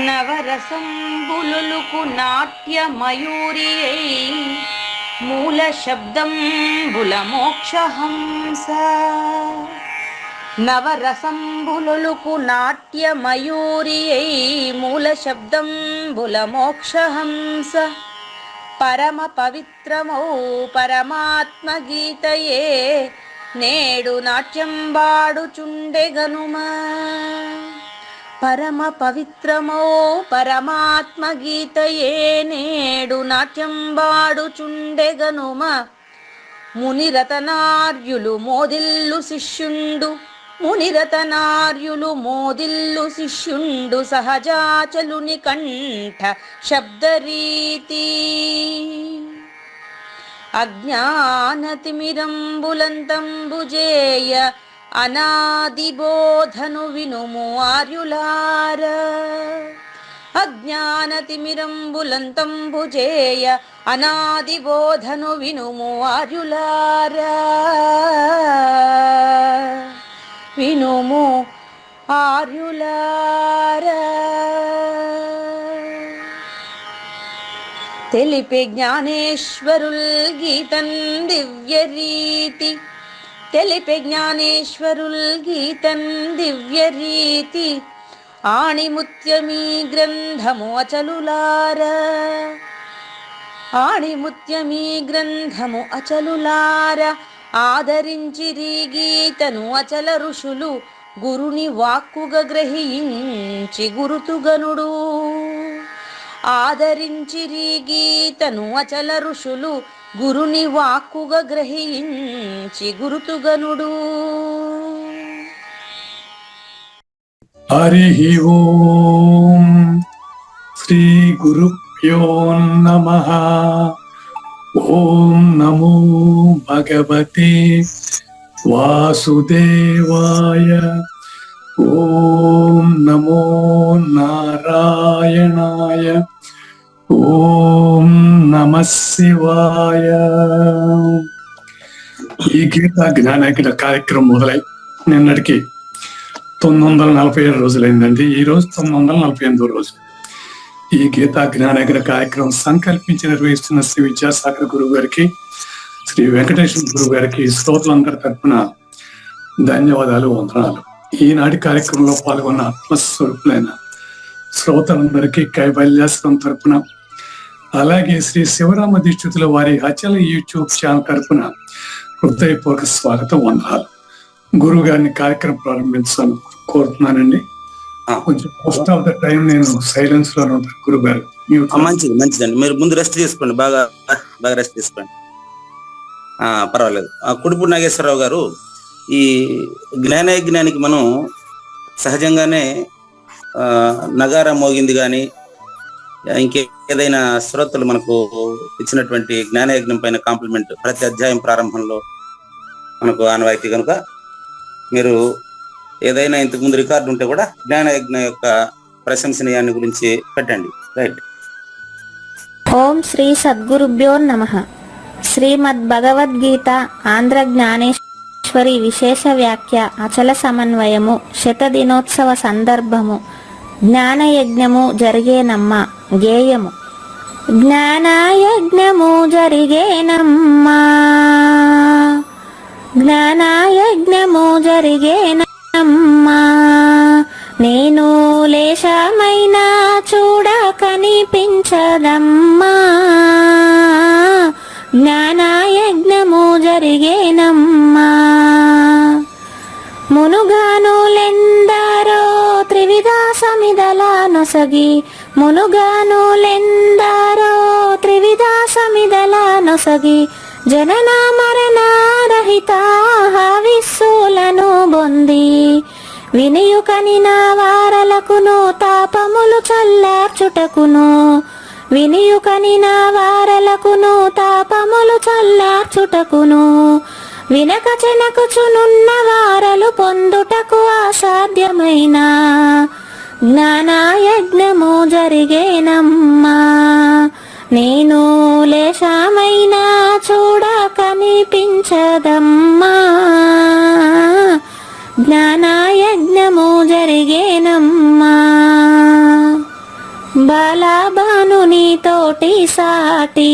నవరసంబులుకు నాట్య మయూరియై మూల శబ్దంబుల మోక్షహంస. నవరసంబులుకు నాట్య మయూరియై మూల శబ్దంబుల మోక్షహంస. పరమ పవిత్రమౌ పరమాత్మ గీతయే నేడు నాట్యంబాడుచుండెగనుమా. పరమ పవిత్రమో పరమాత్మ గీతయే నేడు నాట్యంబాడుచుండెగనుమ. మునిరతనార్యులు మోదిల్లు శిష్యుండు, మునిరతనార్యులు మోదిల్లు శిష్యుండు సహజాచలుని కంఠ శబ్దరీతి. అజ్ఞానతిమిరంబులంతంబుజేయ అనాదిబోధను వినుము ఆర్యులార. అజ్ఞానతిమిరంబులంతంబుజేయ అనాదిబోధను వినుము ఆర్యులార. వినుము ఆర్యులార. తెలిపే జ్ఞానేశ్వరుల్ గీతన్ దివ్యరీతి. తెలిపే జ్ఞానేశ్వరుల్ గీతన్ దివ్యరీతి. ఆణిముత్యమీ గ్రంథము అచలులార. ఆణిముత్యమీ గ్రంథము అచలులార. ఆదరించిరి గీతను అచల ఋషులు గురుని వాక్కుగా గ్రహించి గురుతుగనుడు. ఆదరించిరి గీతను అచల ఋషులు గురుని వాక్కుగా గ్రహించి గురుతుగనుడు. హరి ఓం శ్రీ గురుభ్యో నమః. ఓం నమో భగవతే వాసుదేవాయ. ఓం నమో నారాయణాయ. ఓం నమః శివాయ. ఈ గీత జ్ఞానయజ్ఞ కార్యక్రమం మొదలై నిన్నటికి 947 రోజులైందండి. ఈ రోజు 948వ రోజు. ఈ గీతా జ్ఞానయజ్ఞ కార్యక్రమం సంకల్పించి నిర్వహిస్తున్న శ్రీ విద్యాసాగర్ గురువు గారికి, శ్రీ వెంకటేశ్వర గురువు గారికి శ్రోతలందరి తరఫున ధన్యవాదాలు, వందనాలు. ఈనాటి కార్యక్రమంలో పాల్గొన్న ఆత్మస్వరూపులైన శ్రోతలందరికీ కైవల్యాశ్రమం తరఫున, అలాగే శ్రీ శివరామ దీక్షితుల వారి అచల యూట్యూబ్ ఛానల్ తరఫున హృదయపూర్వక స్వాగతం, వందనాలు. గురువు గారిని కార్యక్రమం ప్రారంభించాలని కోరుతున్నానండి. కొంచెం మోస్ట్ ఆఫ్ ద టైం నేను సైలెన్స్ లో ఉంటాను. గురువు గారు మంచిది, మంచిదండి. మీరు ముందు రెస్ట్ తీసుకోండి, బాగా రెస్ట్ తీసుకోండి, పర్వాలేదు. కుడిపూడి నాగేశ్వరరావు గారు, ఈ జ్ఞానయజ్ఞానికి మనం సహజంగానే నగారా మోగింది కానీ ఇంకేదైనా శ్రోతలు మనకు ఇచ్చినటువంటి జ్ఞానయజ్ఞం పైన కాంప్లిమెంట్ ప్రతి అధ్యాయం ప్రారంభంలో మనకు ఆనవాయితీ కనుక మీరు ఏదైనా ఇంతకుముందు రికార్డు ఉంటే కూడా జ్ఞానయజ్ఞ యొక్క ప్రశంసనీయాన్ని గురించి పెట్టండి. రైట్. ఓం శ్రీ సద్గురుభ్యో నమః. శ్రీమద్ భగవద్గీత ఆంధ్ర జ్ఞానేశ్వరి విశేష వ్యాఖ్య అచల సమన్వయము శతదినోత్సవ సందర్భము జ్ఞానయజ్ఞము జరిగేనమ్మ గేయము. జ్ఞానయజ్ఞము జరిగేనమ్మా, జ్ఞానయజ్ఞము జరిగేనమ్మా. నేను లేశమైనా చూడ కనిపించదమ్మా. జ్ఞానయజ్ఞము జరిగేనమ్మా. మునుగానులెందరో త్రివిధ సమిదల నొసగి, మునుగానులెందరో త్రివిధ సమిదల నొసగి, జనన మరణ రహిత విస్సులను బొంది, వినియుకని నా వారలకును తాపములు చల్లార్చుటకును, వినియుకని నా వారలకును తాపములు చల్లార్చుటకును, వినక చెనకుచునున్న వారలు పొందుటకు అసాధ్యమైన జ్ఞానయజ్ఞము జరిగేనమ్మా. నేను లేశమైనా చూడ కనిపించదమ్మా. జ్ఞానయజ్ఞము జరిగేనమ్మా. బాలాబానుని తోటి సాటి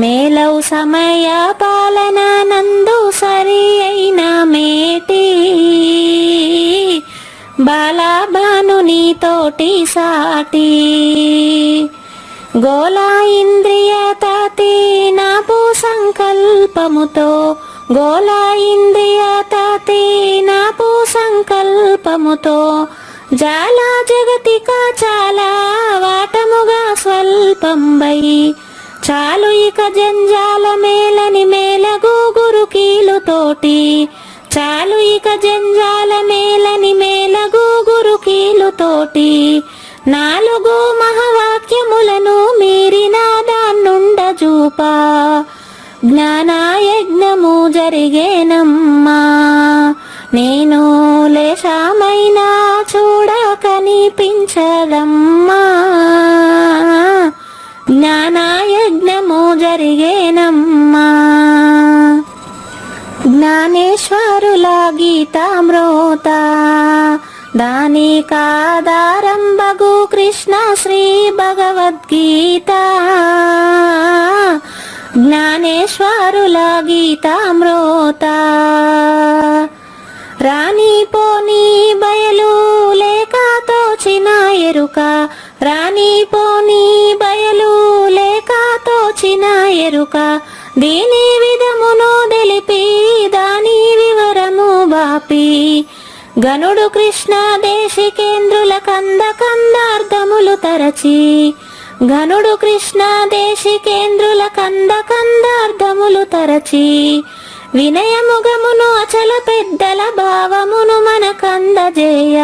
మేలవు సమయ పాలన నందు సరి అయిన మేటి. బాలాబానుని తోటి సాటి గోలా ఇంద్రియ తాతి నాపు సంకల్పముతో, గోలా ఇంద్రియ తాతి నాపు సంకల్పముతో జాల జగతిక చాలా వాటముగా స్వల్పంబై చాలు ఇక జంజాల మేలని మేలగు గురుకీలుతోటి, చాలు ఇక జంజాల మేలని మేలగు గురుకీలుతోటి నాలుగు మహావాక్యములను మీరిన దాన్నుండజూప జ్ఞానయజ్ఞము జరిగేనమ్మా. నేను లేశమైనా చూడ కనిపించదమ్మా. జ్ఞానయజ్ఞము జరిగేనమ్మా. జ్ఞానేశ్వరుల గీతామృత దానికాధారంబగు కృష్ణ శ్రీ భగవద్గీత. జ్ఞానేశ్వరుల గీతామృత రాణి పోని బయలు లేక తోచిన ఎరుక, రాణి పోని బయలు లేక తోచిన ఎరుక దీని విధమును తెలిపి దాని వివరము బాపి గనుడు కృష్ణ దేశికేంద్రుల కంద కందార్థములు తరచి, ఘనుడు కృష్ణ దేశికేంద్రుల కంద కందార్థములు తరచి వినయముగమును అచల పెద్దల భావమును మనకందజేయ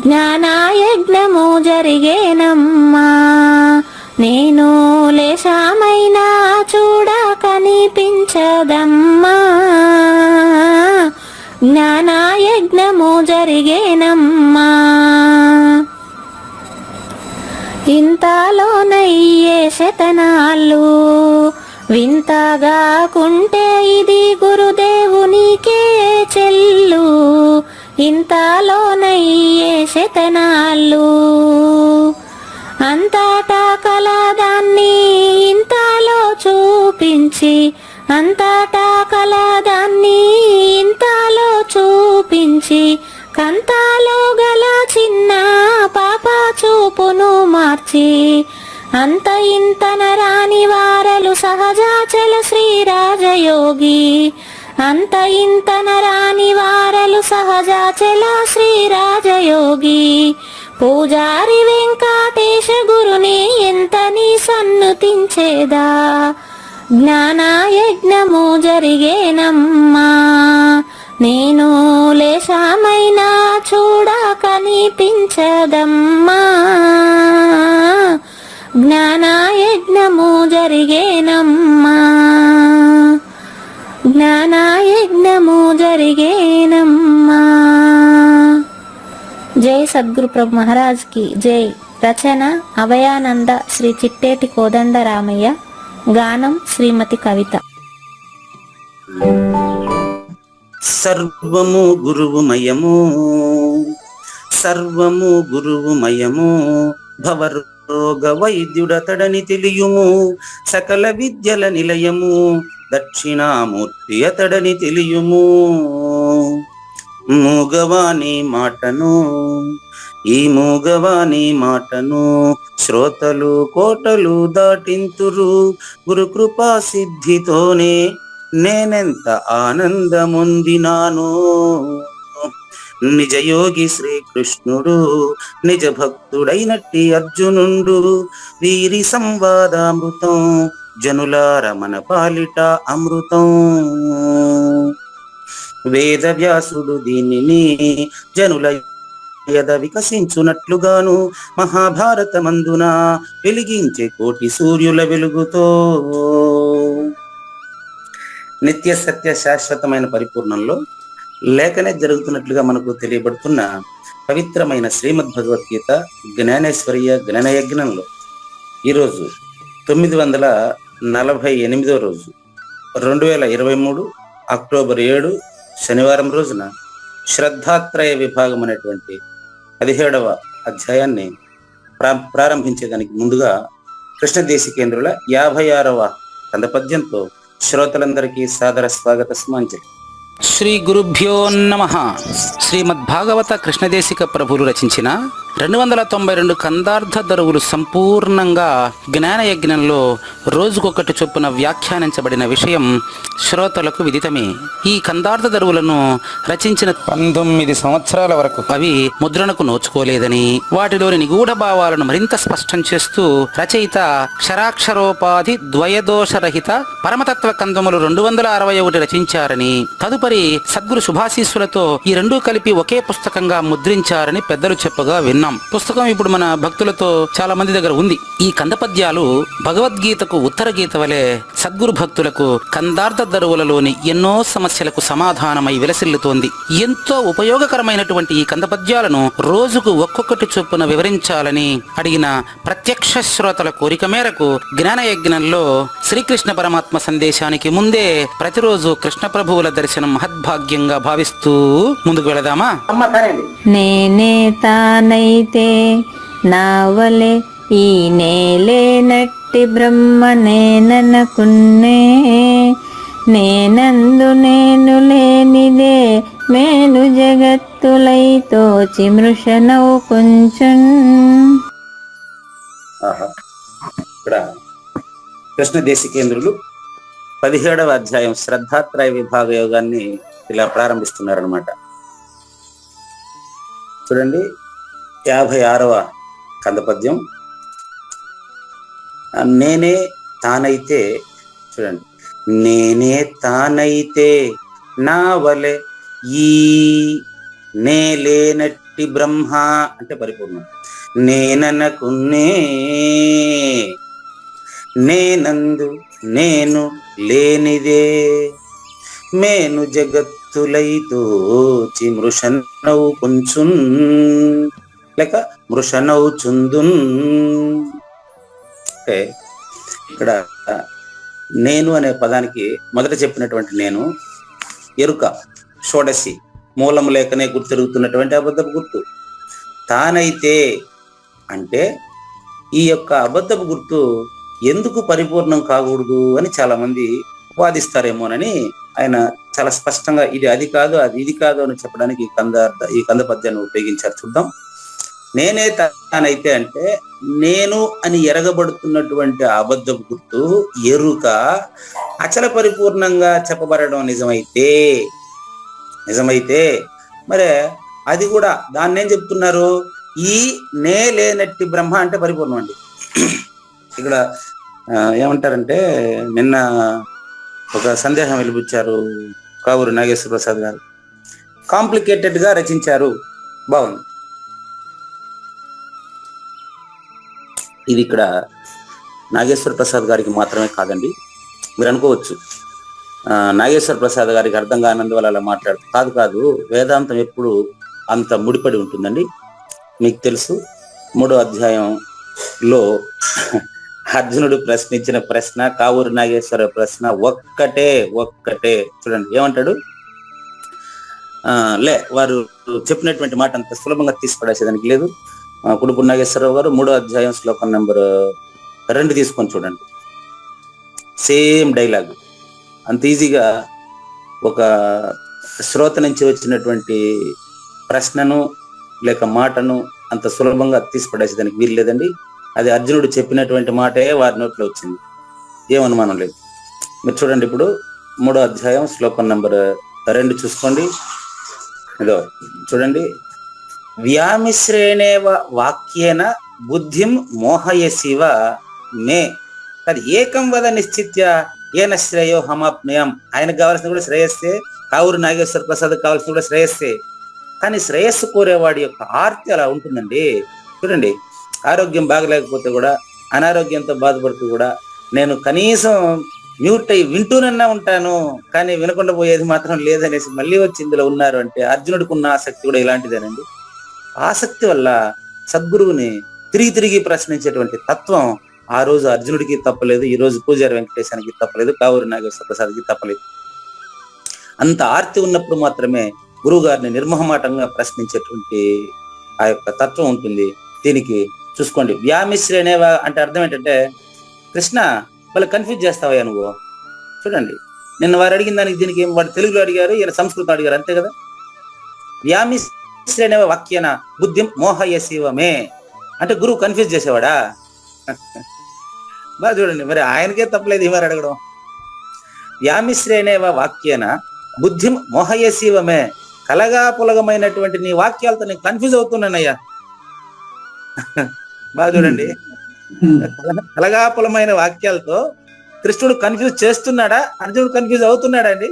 జ్ఞానయజ్ఞము జరిగేనమ్మా. నేను లేశమైనా చూడ కనిపించదమ్మా. జ్ఞానయజ్ఞము జరిగేనమ్మా. ఇంతలోనయ్యే శతనాళ్ళు వింతగా కుంటే ఇది గురుదేవునికే చెల్లు. ఇంతలోనయ్యే శతనాళ్ళు అంతటా కలదాన్ని ఇంతలో చూపించి, అంతటా కలదాన్ని ఇంతలో చూపించి కంతాలో గల చిన్న పాప చూపును మార్చి అంత ఇంతన రాని వారలు సహజాచల శ్రీరాజయోగి, అంత ఇంతన రాని వారలు సహజాచల శ్రీరాజయోగి పూజారి వెంకటేశ గురుని ఎంతని సన్నుతించేదా. జ్ఞానయజ్ఞము జరిగేనమ్మా. నేను లేశమైనా చూడ కనిపించదమ్మా. జ్ఞానయజ్ఞము జరిగేనమ్మా. జ్ఞానయజ్ఞము జరిగేనమ్మా. జై సద్గురు ప్రభు మహారాజ్ కి జై. రచన అభయానంద శ్రీ చిట్టేటి కోదండ రామయ్య. గానం శ్రీమతి కవిత. సర్వము గురువుమయము, సర్వము గురువుమయము, భవరోగ వైద్యుడతడని తెలియుము, సకల విద్యల నిలయము దక్షిణామూర్తి అతడని తెలియుము. మూగవాని మాటను, ఈ మూగవాని మాటను శ్రోతలు కోటలు దాటింతురు, గురు కృపా సిద్ధితోనే నేనెంత ఆనందముందినాను. నిజయోగి శ్రీకృష్ణుడు నిజ భక్తుడైనట్టి అర్జునుండు, వీరి సంవాదామృతం జనులార మన పాలిట అమృతం. వేద వ్యాసుడు దీనిని జనుల యద వికసించునట్లుగాను మహాభారతమందున వెలిగించే కోటి సూర్యుల వెలుగుతో నిత్య సత్య శాశ్వతమైన పరిపూర్ణంలో లేఖనే జరుగుతున్నట్లుగా మనకు తెలియబడుతున్న పవిత్రమైన శ్రీమద్ భగవద్గీత జ్ఞానేశ్వర్య జ్ఞానయజ్ఞంలో ఈరోజు 948వ రోజు 2023 అక్టోబర్ 7 శనివారం రోజున శ్రద్ధాత్రయ విభాగం అనేటువంటి 17వ అధ్యాయాన్ని ప్రారంభించేదానికి ముందుగా కృష్ణదేశికేంద్రుల 56వ కందపద్యంతో శ్రోతలందరికీ సాదర స్వాగత సుమాంజలి. శ్రీ గురుభ్యో నమః. శ్రీమద్భాగవత కృష్ణదేశిక ప్రభులు రచించిన 292 కందార్థ దరువులు సంపూర్ణంగా జ్ఞానయజ్ఞంలో రోజుకొకటి చొప్పున వ్యాఖ్యానించబడిన విషయం శ్రోతలకు విదితమే. ఈ కందార్థ దరువులను రచించిన 19 సంవత్సరాల వరకు అవి ముద్రణకు నోచుకోలేదని, వాటిలోని నిగూఢ భావాలను మరింత స్పష్టం చేస్తూ రచయిత క్షరాక్షరోపాధి ద్వయదోషరహిత పరమతత్వ కందములు 261 రచించారని, తదుపరి సద్గురు శుభాశీస్సులతో ఈ రెండూ కలిపి ఒకే పుస్తకంగా ముద్రించారని పెద్దలు చెప్పగా విన్నాం. పుస్తకం ఇప్పుడు మన భక్తులతో చాలా మంది దగ్గర ఉంది. ఈ కందపద్యాలు భగవద్గీతకు ఉత్తర గీత వలె సద్గురు భక్తులకు కందార్థ దరువులలోని ఎన్నో సమస్యలకు సమాధానమై విలసిల్లుతోంది. ఎంతో ఉపయోగకరమైనటువంటి ఈ కందపద్యాలను రోజుకు ఒక్కొక్కటి చొప్పున వివరించాలని అడిగిన ప్రత్యక్ష శ్రోతల కోరిక మేరకు జ్ఞానయజ్ఞంలో శ్రీకృష్ణ పరమాత్మ సందేశానికి ముందే ప్రతిరోజు కృష్ణ ప్రభువుల దర్శనం మహద్భాగ్యంగా భావిస్తూ ముందుకు వెళదామా? నేనే తానైతే నావలే ఈ నేలే నట్టి బ్రహ్మ నేననుకున్నే, నేనందు నేను లేనిదే మేలు జగత్తులై తోచి మృషనవు కొంచెం. ఇక్కడ కృష్ణదేశికేంద్రులు 17వ అధ్యాయం శ్రద్ధాత్రయ విభాగ యోగాన్ని ఇలా ప్రారంభిస్తున్నారనమాట. చూడండి, 56వ కందపద్యం. నేనే తానైతే, చూడండి, నేనే తానైతే నా వలె ఈ నేలేనట్టి బ్రహ్మ అంటే పరిపూర్ణం. నేననుకున్నే, నేనందు నేను లేనిదే మేను జగత్తులైతో మృషనవు కొంచున్ లేక మృషనవు చుందున్. అంటే ఇక్కడ నేను అనే పదానికి మొదట చెప్పినటువంటి నేను ఎరుక, షోడసి, మూలము లేకనే గుర్తిరుగుతున్నటువంటి అబద్ధపు గుర్తు. తానైతే అంటే ఈ యొక్క అబద్ధపు గుర్తు ఎందుకు పరిపూర్ణం కాకూడదు అని చాలా మంది వాదిస్తారేమోనని ఆయన చాలా స్పష్టంగా ఇది అది కాదు, అది ఇది కాదు అని చెప్పడానికి ఈ కందపద్యాన్ని ఉపయోగించారు. చూద్దాం. నేనే తానైతే అంటే నేను అని ఎరగబడుతున్నటువంటి అబద్ధపు గుర్తు, ఎరుక అచల పరిపూర్ణంగా చెప్పబడడం నిజమైతే మరి అది కూడా దాన్ని ఏం చెప్తున్నారు? ఈ నే లేనట్టి బ్రహ్మ అంటే పరిపూర్ణం అండి. ఇక్కడ ఏమంటారంటే, నిన్న ఒక సందేహం వెలిబుచ్చారు కావూరు నాగేశ్వర ప్రసాద్ గారు. కాంప్లికేటెడ్ గా రచించారు, బాగుంది. ఇది ఇక్కడ నాగేశ్వర ప్రసాద్ గారికి మాత్రమే కాదండి. మీరు అనుకోవచ్చు నాగేశ్వర ప్రసాద్ గారికి అర్థం కానందువల్ల అలా మాట్లాడుతూ కాదు. వేదాంతం ఎప్పుడు అంత ముడిపడి ఉంటుందండి. మీకు తెలుసు, 3వ అధ్యాయంలో అర్జునుడు ప్రశ్నించిన ప్రశ్న, కావూరు నాగేశ్వర ప్రశ్న ఒక్కటే. చూడండి ఏమంటాడు. వారు చెప్పినటువంటి మాట అంత సులభంగా తీసిపడేసేదానికి లేదు. కుడుపూడి నాగేశ్వరరావు గారు 3వ అధ్యాయం శ్లోకం నెంబర్ 2 తీసుకొని చూడండి. సేమ్ డైలాగ్ అంత ఈజీగా ఒక శ్రోత నుంచి వచ్చినటువంటి ప్రశ్నను లేక మాటను అంత సులభంగా తీసిపడేసేదానికి వీలు లేదండి. అది అర్జునుడు చెప్పినటువంటి మాటే వారి నోట్లో వచ్చింది, ఏమనుమానం లేదు. మీరు చూడండి, ఇప్పుడు 3వ అధ్యాయం శ్లోకం నెంబర్ 2 చూసుకోండి. ఇదో చూడండి. వ్యామిశ్రేణేవ వాక్యేన బుద్ధిం మోహయసివ మే అది ఏకం వద నిశ్చిత్య ఏన శ్రేయో హమాప్నయం. ఆయనకు కావాల్సిన కూడా శ్రేయస్సే, కావూరు నాగేశ్వర ప్రసాద్ కావాల్సిన కూడా శ్రేయస్సే. కానీ శ్రేయస్సు కోరేవాడి యొక్క ఆర్తి అలా ఉంటుందండి. చూడండి, ఆరోగ్యం బాగలేకపోతే కూడా, అనారోగ్యంతో బాధపడుతూ కూడా నేను కనీసం మ్యూట్ అయ్యి వింటూనన్నా ఉంటాను, కానీ వినకుండా పోయేది మాత్రం లేదనేసి మళ్ళీ వచ్చి ఇందులో ఉన్నారు అంటే అర్జునుడికి ఉన్న ఆసక్తి కూడా ఇలాంటిదేనండి. ఆసక్తి వల్ల సద్గురువుని తిరిగి ప్రశ్నించేటువంటి తత్వం ఆ రోజు అర్జునుడికి తప్పలేదు, ఈ రోజు పూజారి వెంకటేశానికి తప్పలేదు, కావూరు నాగేశ్వర ప్రసాద్కి తప్పలేదు. అంత ఆర్తి ఉన్నప్పుడు మాత్రమే గురువు గారిని నిర్మోహమాటంగా ప్రశ్నించేటువంటి ఆ యొక్క తత్వం ఉంటుంది. దీనికి చూసుకోండి. వ్యామిశ్ర అంటే అర్థం ఏంటంటే, కృష్ణ వాళ్ళు కన్ఫ్యూజ్ చేస్తావయ్యా నువ్వు. చూడండి, నిన్న వారు అడిగిన దానికి దీనికి వాడు తెలుగులో అడిగారు, ఈయన సంస్కృతం అడిగారు, అంతే కదా. వ్యామిశ్ర వాక్యన బుద్ధిం మోహయశివమే అంటే గురువు కన్ఫ్యూజ్ చేసేవాడా? బాగా చూడండి, మరి ఆయనకే తప్పలేదు ఈ వారు అడగడం. వ్యామిశ్రేణేవ వాక్యేన బుద్ధిం మోహయశివమే, కలగా పులగమైనటువంటి నీ వాక్యాలతో నేను కన్ఫ్యూజ్ అవుతున్నానయ్యా. బాగా చూడండి, కలగాపులమైన వాక్యాలతో కృష్ణుడు కన్ఫ్యూజ్ చేస్తున్నాడా, అర్జునుడు కన్ఫ్యూజ్ అవుతున్నాడా అండి?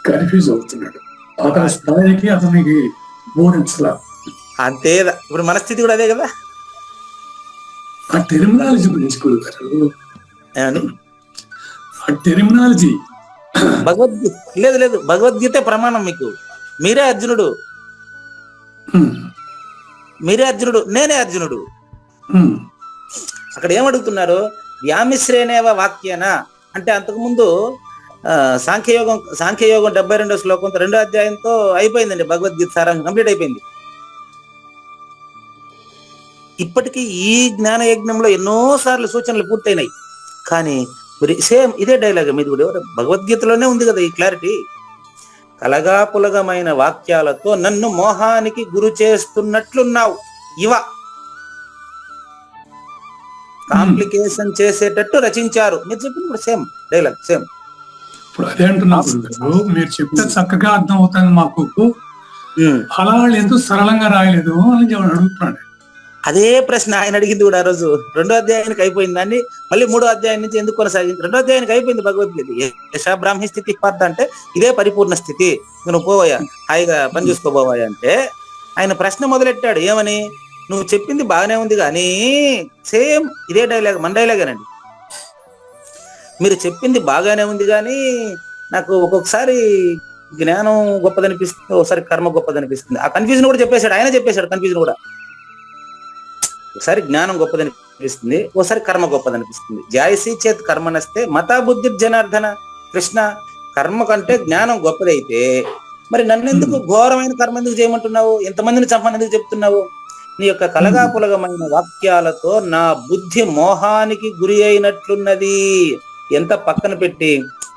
కన్ఫ్యూజ్ అవుతున్నాడు. అతని స్థాయికి అతనికి బోధించలా. అంతే. ఇప్పుడు మన స్థితి కూడా అదే కదా. ఆ టెర్మినాలజీ గురించి గురుగారు, ఏమని? ఆ టెర్మినాలజీ భగవద్గీత లేదు, భగవద్గీత ప్రమాణం మీకు. మీరే అర్జునుడు, నేనే అర్జునుడు. అక్కడ ఏమడుగుతున్నారు? వ్యామిశ్రేణేవ వాక్యేన అంటే అంతకుముందు సాంఖ్యయోగం 72వ శ్లోకంతో 2వ అధ్యాయంతో అయిపోయిందండి. భగవద్గీత సారాంశం కంప్లీట్ అయిపోయింది. ఇప్పటికీ ఈ జ్ఞాన యజ్ఞంలో ఎన్నో సార్లు సూచనలు పూర్తయినాయి. కానీ సేమ్ ఇదే డైలాగ్ మీది కూడా భగవద్గీతలోనే ఉంది కదా ఈ క్లారిటీ. కలగా పులగమైన వాక్యాలతో నన్ను మోహానికి గురి చేస్తున్నట్లున్నావు. కాంప్లికేషన్ చేసేటట్టు రచించారు. మీరు చెప్పింది కూడా సేమ్ డైలాగ్, సేమ్. ఇప్పుడు అదే అంటున్నారు, మీరు చెప్తే చక్కగా అర్థం అవుతుంది మాకు, అలా వాళ్ళు ఎందుకు సరళంగా రాయలేదు అని అడుగుతున్నాడు. అదే ప్రశ్న ఆయన అడిగింది కూడా ఆ రోజు. 2వ అధ్యాయానికి అయిపోయింది దాన్ని మళ్ళీ 3వ అధ్యాయం నుంచి ఎందుకు కొనసాగింది? 2వ అధ్యాయానికి అయిపోయింది భగవద్గీత. యశా బ్రాహ్మీ స్థితి పార్థ అంటే ఇదే పరిపూర్ణ స్థితి, నువ్వు పోవయ్యా, హాయిగా పని చూసుకోబోవాయా అంటే ఆయన ప్రశ్న మొదలెట్టాడు. ఏమని? నువ్వు చెప్పింది బాగానే ఉంది కానీ సేమ్ ఇదే డైలాగ్, మన డైలాగేనండి. మీరు చెప్పింది బాగానే ఉంది కానీ నాకు ఒక్కొక్కసారి జ్ఞానం గొప్పదనిపిస్తుంది, ఒకసారి కర్మ గొప్పదనిపిస్తుంది. ఆ కన్ఫ్యూజన్ కూడా చెప్పేశాడు, ఆయన చెప్పేశాడు కన్ఫ్యూజన్ కూడా. ఒకసారి జ్ఞానం గొప్పదనిపిస్తుంది, ఒకసారి కర్మ గొప్పదనిపిస్తుంది. జాయసీ చేత్ కర్మ నస్తే మతా బుద్ధి జనార్దన. కృష్ణ, కర్మ కంటే జ్ఞానం గొప్పదైతే మరి నన్ను ఎందుకు ఘోరమైన కర్మ ఎందుకు చేయమంటున్నావు? ఎంతమందిని చంపని ఎందుకు చెప్తున్నావు? నీ యొక్క కలగాపులగమైన వాక్యాలతో నా బుద్ధి మోహానికి గురి అయినట్లున్నది. ఎంత పక్కన పెట్టి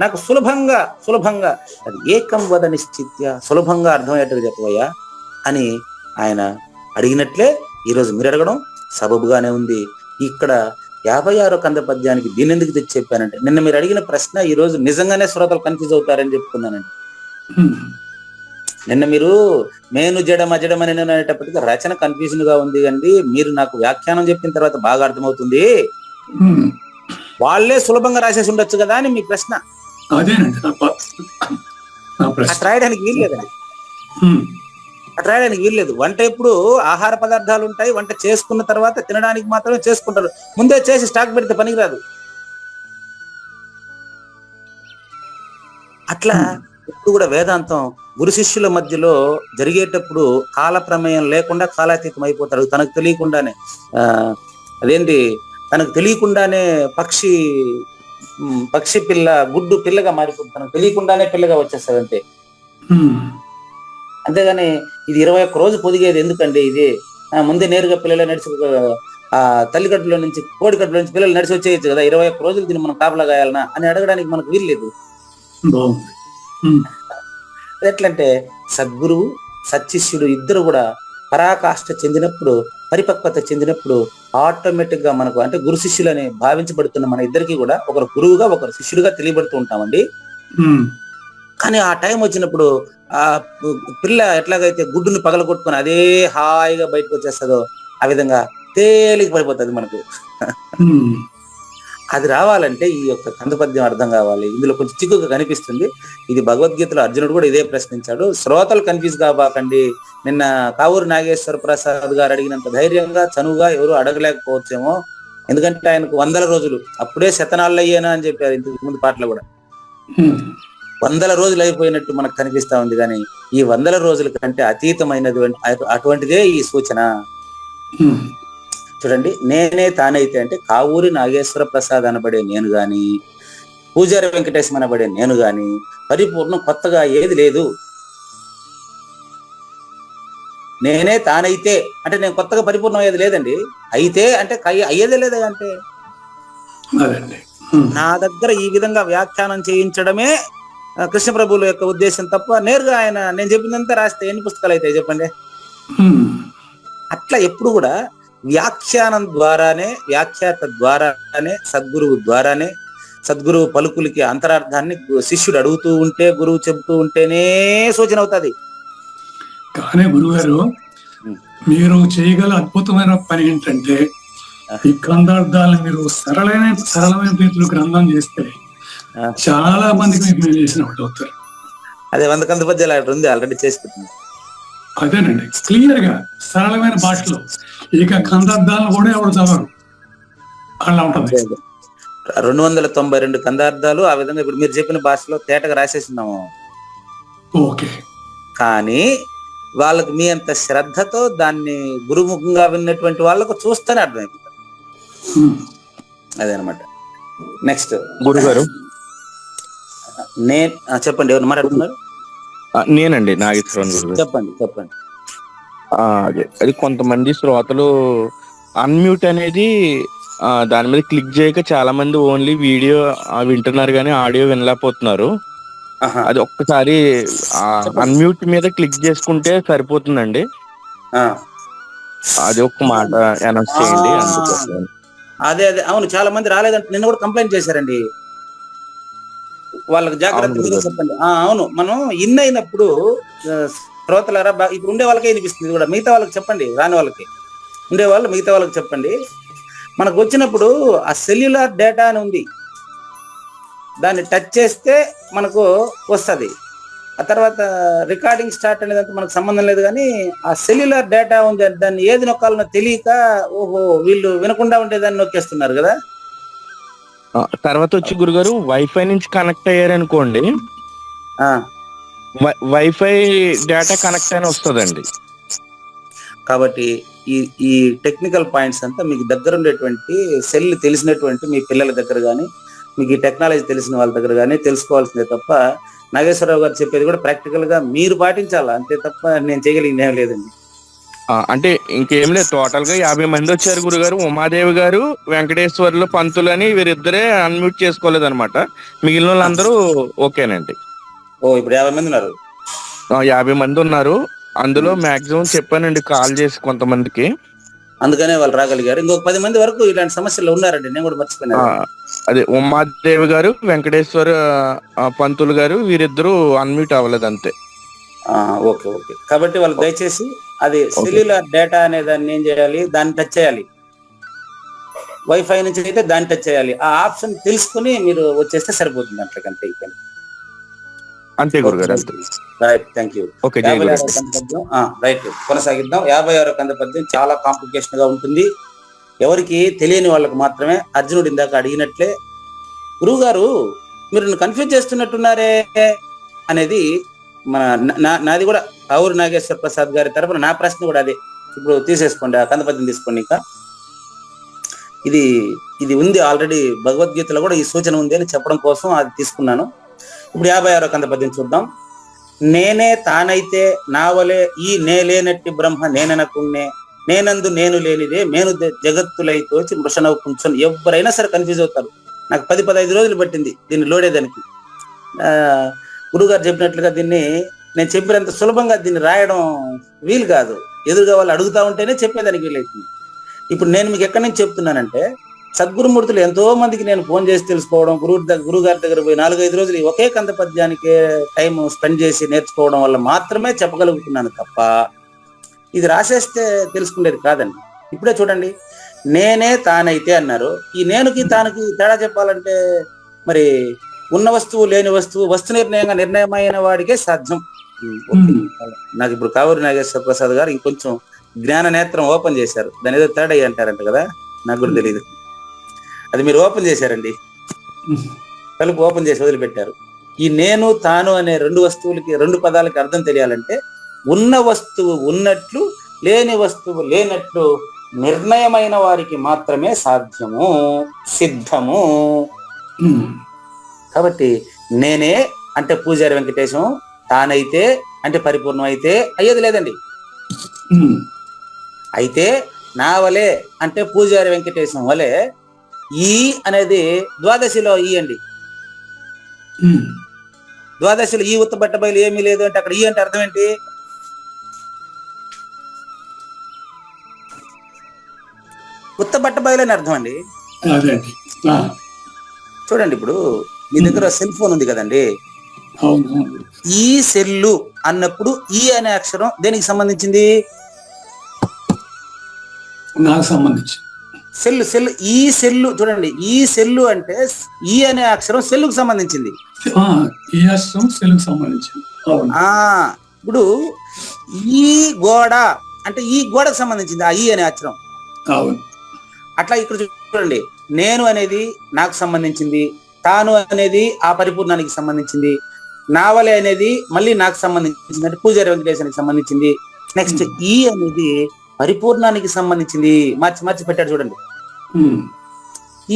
నాకు సులభంగా అది ఏకం వద నిశ్చిత్య, సులభంగా అర్థమయ్యేట్టుగా చెప్పవయ్యా అని ఆయన అడిగినట్లే ఈరోజు మీరు అడగడం సబబుగానే ఉంది. ఇక్కడ 56వ కంద పద్యానికి దీని ఎందుకు తెచ్చి చెప్పానంటే, నిన్న మీరు అడిగిన ప్రశ్న ఈ రోజు నిజంగానే శ్రోతలు కన్ఫ్యూజ్ అవుతారని చెప్పుకున్నానండి. నిన్న మీరు మేను జడం అజడం అని అనేటప్పటికీ రచన కన్ఫ్యూజన్ గా ఉంది అండి, మీరు నాకు వ్యాఖ్యానం చెప్పిన తర్వాత బాగా అర్థమవుతుంది, వాళ్ళే సులభంగా రాసేసి ఉండొచ్చు కదా అని మీ ప్రశ్న. అట్లా రాయడానికి వీల్లేదండి, అట్లా రాయడానికి వీల్లేదు. వంట ఎప్పుడు ఆహార పదార్థాలు ఉంటాయి, వంట చేసుకున్న తర్వాత తినడానికి మాత్రమే చేసుకుంటారు, ముందే చేసి స్టాక్ పెడితే పనికిరాదు. అట్లా ఇప్పుడు కూడా వేదాంతం గురు శిష్యుల మధ్యలో జరిగేటప్పుడు కాల ప్రమేయం లేకుండా కాలాతీతం అయిపోతాడు. తనకు తెలియకుండానే తనకు తెలియకుండానే పక్షి పిల్ల గుడ్డు పిల్లగా మారిపోతుంది, తనకు తెలియకుండానే పిల్లగా వచ్చేస్తుంది అంతే. అంతేగాని ఇది 21 రోజు పొదిగేది ఎందుకండి? ఇది ముందే నేరుగా పిల్లలు నడిచి ఆ తల్లిగడ్డలో నుంచి కోడిగడ్డలో నుంచి పిల్లలు నడిచి వచ్చేయచ్చు కదా, 21 రోజులు దీన్ని మనం కాపలా గాయాలనా అని అడగడానికి మనకు వీల్లేదు. ఎట్లంటే సద్గురువు సత్శిష్యుడు ఇద్దరు కూడా పరాకాష్ఠ చెందినప్పుడు, పరిపక్వత చెందినప్పుడు ఆటోమేటిక్ గా మనకు అంటే గురు శిష్యులని భావించబడుతున్న మన ఇద్దరికి కూడా ఒకరు గురువుగా ఒకరు శిష్యుడిగా తెలియబడుతూ ఉంటామండి. కానీ ఆ టైం వచ్చినప్పుడు ఆ పిల్ల ఎట్లాగైతే గుడ్డుని పగలగొట్టుకుని అదే హాయిగా బయటకు వచ్చేస్తుందో ఆ విధంగా తేలిక పడిపోతుంది మనకు. అది రావాలంటే ఈ యొక్క కందపద్యం అర్థం కావాలి. ఇందులో కొంచెం చిక్కుగా కనిపిస్తుంది. ఇది భగవద్గీతలో అర్జునుడు కూడా ఇదే ప్రశ్నించాడు. శ్రోతలు కన్ఫ్యూజ్ కాబాకండి. నిన్న కావూరు నాగేశ్వర ప్రసాద్ గారు అడిగినంత ధైర్యంగా చనువుగా ఎవరు అడగలేకపోవచ్చేమో, ఎందుకంటే ఆయనకు 100 రోజులు అప్పుడే శతనాళ్ళు అయ్యేనా అని చెప్పారు ఇంతకు ముందు పాటలు కూడా. 100 రోజులు అయిపోయినట్టు మనకు కనిపిస్తా ఉంది, కానీ ఈ 100 రోజుల కంటే అతీతమైనది అటువంటిదే ఈ సూచన. చూడండి, నేనే తానైతే అంటే కావూరి నాగేశ్వర ప్రసాద్ అనబడే నేను గాని, పూజారి వెంకటేశం అనబడే నేను గాని పరిపూర్ణం కొత్తగా ఏది లేదు. నేనే తానైతే అంటే నేను కొత్తగా పరిపూర్ణం అయ్యేది లేదండి. అయితే అంటే అయ్యేదే లేదా అంటే అదండి. నా దగ్గర ఈ విధంగా వ్యాఖ్యానం చేయించడమే కృష్ణ ప్రభువుల యొక్క ఉద్దేశం తప్ప నేరుగా ఆయన నేను చెప్పినంత రాస్తే ఎన్ని పుస్తకాలు అవుతాయి చెప్పండి. అట్లా ఎప్పుడు కూడా వ్యాఖ్యానం ద్వారానే, వ్యాఖ్యాత ద్వారానే, సద్గురువు ద్వారానే, సద్గురువు పలుకులకి అంతరార్థాన్ని శిష్యుడు అడుగుతూ ఉంటే, గురువు చెబుతూ ఉంటేనే సూచన అవుతుంది. కానీ గురుగారు, మీరు చేయగల అద్భుతమైన పని ఏంటంటే ఈ గ్రంథార్థాలను మీరు సరళమైన రీతిలో గ్రంథం చేస్తే చాలా మందికి మీకు మీరు చేసిన వాళ్ళు అవుతారు. అదే 100 కంద పద్యాలు అక్కడ ఉంది, ఆల్రెడీ చేసి పెట్టింది. అదేనండి, క్లియర్ గా సరళమైన భాషలో. ఇక గ్రంథార్థాలను కూడా ఎవరు చదవరు, అలా ఉంటుంది. 292 కందార్థాలు ఆ విధంగా ఇప్పుడు మీరు చెప్పిన భాషలో తేటగా రాసేసినాము. ఓకే. కానీ వాళ్ళకు మీ అంత శ్రద్ధతో దాన్ని గురుముఖంగా విన్నటువంటి వాళ్ళకు చూస్తేనే అర్థమైపోతుంది. అదేనమాట. నెక్స్ట్ గురుగారు, చెప్పండి, ఎవరు మాట్లాడుతున్నారు? నేనండి, నాగేశ్వరరావు గురుగారు. చెప్పండి. అది కొంతమంది శ్రోతలు అన్మ్యూట్ అనేది దాని మీద క్లిక్ చేయక చాలా మంది ఓన్లీ వీడియో వింటున్నారు కానీ ఆడియో వినలేకపోతున్నారు. అది ఒక్కసారి అన్మ్యూట్ మీద క్లిక్ చేసుకుంటే సరిపోతుందండి. అది ఒక్క మాట అనౌన్స్ చేయండి. అదే అవును, చాలా మంది రాలేదంటే నిన్న కూడా కంప్లైంట్ చేశారండి. వాళ్ళకి జాగ్రత్త చెప్పండి. అవును, మనం ఇన్ అయినప్పుడు శ్రోతలారా, ఇప్పుడు ఉండే వాళ్ళకే వినిపిస్తుంది కూడా, మిగతా వాళ్ళకి చెప్పండి. రాని వాళ్ళకి ఉండేవాళ్ళు మిగతా వాళ్ళకి చెప్పండి. మనకు వచ్చినప్పుడు ఆ సెల్యులార్ డేటా అని ఉంది, దాన్ని టచ్ చేస్తే మనకు వస్తుంది. ఆ తర్వాత రికార్డింగ్ స్టార్ట్ అనేది మనకు సంబంధం లేదు, కానీ ఆ సెల్యులార్ డేటా ఉంది, దాన్ని ఏది నొక్కాలనో తెలియక ఓహో వీళ్ళు వినకుండా ఉండేదాన్ని నొక్కేస్తున్నారు కదా. తర్వాత వచ్చి గురుగారు, వైఫై నుంచి కనెక్ట్ అయ్యారనుకోండి, వైఫై డేటా కనెక్ట్ అని వస్తుందండి. కాబట్టి ఈ టెక్నికల్ పాయింట్స్ అంతా మీకు దగ్గర ఉండేటువంటి సెల్ తెలిసినటువంటి మీ పిల్లల దగ్గర కానీ, మీకు ఈ టెక్నాలజీ తెలిసిన వాళ్ళ దగ్గర కానీ తెలుసుకోవాల్సిందే తప్ప, నాగేశ్వరరావు గారు చెప్పేది కూడా ప్రాక్టికల్ గా మీరు పాటించాలా, అంతే తప్ప నేను చేయగలిగింది ఏం లేదండి. అంటే ఇంకేం లేదు, టోటల్ గా 50 మంది వచ్చారు గురుగారు. ఉమాదేవి గారు, వెంకటేశ్వర్లు, పంతులు అని వీరిద్దరే అన్మ్యూట్ చేసుకోలేదు అనమాట. మిగిలిన వాళ్ళందరూ ఓకేనండి. ఇప్పుడు 50 మంది ఉన్నారు. 50 మంది ఉన్నారు. అందులో మాక్సిమం చెప్పానండి కాల్ చేసి కొంతమందికి, అందుకనే వాళ్ళు రాగలిగారు. ఇంకొక 10 మంది వరకు ఇలాంటి సమస్యలు ఉన్నారండి, నేను కూడా మర్చిపోయినా. అదే ఉమాదేవి గారు, వెంకటేశ్వర పంతులు గారు వీరిద్దరూ అన్మ్యూట్ అవ్వలేదు అంతే. ఓకే. కాబట్టి వాళ్ళు దయచేసి అది సెల్యులార్ డేటా అనే దాన్ని ఏం చేయాలి, దాన్ని టచ్ చేయాలి. వైఫై నుంచి అయితే దాన్ని టచ్ చేయాలి. ఆ ఆప్షన్ తెలుసుకుని మీరు వచ్చేస్తే సరిపోతుంది, అట్లకంటే. అంతే గురుగారు, అంతే. Right, thank you. Okay, right, కొనసాగిద్దాం. 56వ కంద పద్యం చాలా కాంప్లికేషన్ గా ఉంటుంది. ఎవరికి తెలియని వాళ్ళకు మాత్రమే. అర్జునుడు ఇందాక అడిగినట్లే, గురువు గారు మీరు కన్ఫ్యూజ్ చేస్తున్నట్టున్నారే అనేది నాది కూడా ఆవురు నాగేశ్వర ప్రసాద్ గారి తరపున నా ప్రశ్న కూడా అదే. ఇప్పుడు తీసేసుకోండి, ఆ కంద పద్యం తీసుకోండి. ఇంకా ఇది ఉంది ఆల్రెడీ, భగవద్గీతలో కూడా ఈ సూచన ఉంది అని చెప్పడం కోసం అది తీసుకున్నాను. ఇప్పుడు 56వ కంద పద్యం చూద్దాం. నేనే తానైతే నావలే ఈ నేలేనట్టి బ్రహ్మ నేననకున్నే, నేనందు నేను లేనిదే మేను జగత్తులైతోచి మృషనవు కొంచెం. ఎవరైనా సరే కన్ఫ్యూజ్ అవుతారు. నాకు 10-15 రోజులు పట్టింది దీన్ని లోడేదానికి. గురుగారు చెప్పినట్లుగా దీన్ని నేను చెప్పినంత సులభంగా దీన్ని రాయడం వీలు కాదు. ఎదురుగా వాళ్ళు అడుగుతా ఉంటేనే చెప్పేదానికి వీలైతుంది. ఇప్పుడు నేను మీకు ఎక్కడి నుంచి చెప్తున్నానంటే, సద్గురుమూర్తులు ఎంతో మందికి నేను ఫోన్ చేసి తెలుసుకోవడం, గురువు గారి దగ్గర పోయి 4-5 రోజులు ఒకే కంద పద్యానికి టైం స్పెండ్ చేసి నేర్చుకోవడం వల్ల మాత్రమే చెప్పగలుగుతున్నాను తప్ప ఇది రాసేస్తే తెలుసుకునేది కాదండి. ఇప్పుడే చూడండి, నేనే తానైతే అన్నారు. ఈ నేనుకి తానుకి తేడా చెప్పాలంటే మరి ఉన్న వస్తువు లేని వస్తువు వస్తు నిర్ణయమైన వాడికే సాధ్యం. నాకు ఇప్పుడు కావూరి నాగేశ్వర ప్రసాద్ గారు ఇంకొంచెం జ్ఞాన నేత్రం ఓపెన్ చేశారు. దాని ఏదో తేడా అంటారంట కదా, నాకు కూడా తెలియదు. అది మీరు ఓపెన్ చేశారండి, తలుపు ఓపెన్ చేసి వదిలిపెట్టారు. ఈ నేను తాను అనే 2 వస్తువులకి 2 పదాలకి అర్థం తెలియాలంటే, ఉన్న వస్తువు ఉన్నట్లు, లేని వస్తువు లేనట్లు నిర్ణయమైన వారికి మాత్రమే సాధ్యము, సిద్ధము. కాబట్టి నేనే అంటే పూజారి వెంకటేశం, తానైతే అంటే పరిపూర్ణం అయితే అయ్యేది లేదండి. ఉమ్, అయితే నా వలే అంటే పూజారి వెంకటేశం వలె ఈ అనేది ద్వాదశిలో ఈ అండి. ఉమ్, ద్వాదశిలో ఈ ఉత్తబట్ట బయలు ఏమీ లేదు అంటే అక్కడ ఈ అంటే అర్థం ఏంటి? ఉత్తబట్ట బయలు అని అర్థం అండి. అదే ఆ, చూడండి, ఇప్పుడు మీ దగ్గర సెల్ ఫోన్ ఉంది కదండి, అవును. ఈ సెల్లు అన్నప్పుడు ఈ అనే అక్షరం దేనికి సంబంధించింది? నాకు సంబంధించి సెల్లు ఈ సెల్లు చూడండి, ఈ సెల్లు అంటే ఈ అనే అక్షరం సెల్లుకు సంబంధించింది. ఈ అస్త్రం సెల్కు సంబంధించింది. అవును. ఇప్పుడు ఈ గోడ అంటే ఈ గోడకు సంబంధించింది ఆ ఈ అనే అక్షరం. అవును. అట్లా ఇక్కడ చూడండి, నేను అనేది నాకు సంబంధించింది, తాను అనేది ఆ పరిపూర్ణానికి సంబంధించింది, నావలే అనేది మళ్ళీ నాకు సంబంధించింది అంటే పూజారి వెంకటేశానికి సంబంధించింది. నెక్స్ట్ ఈ అనేది పరిపూర్ణానికి సంబంధించింది. మార్చి పెట్టాడు చూడండి. ఉమ్,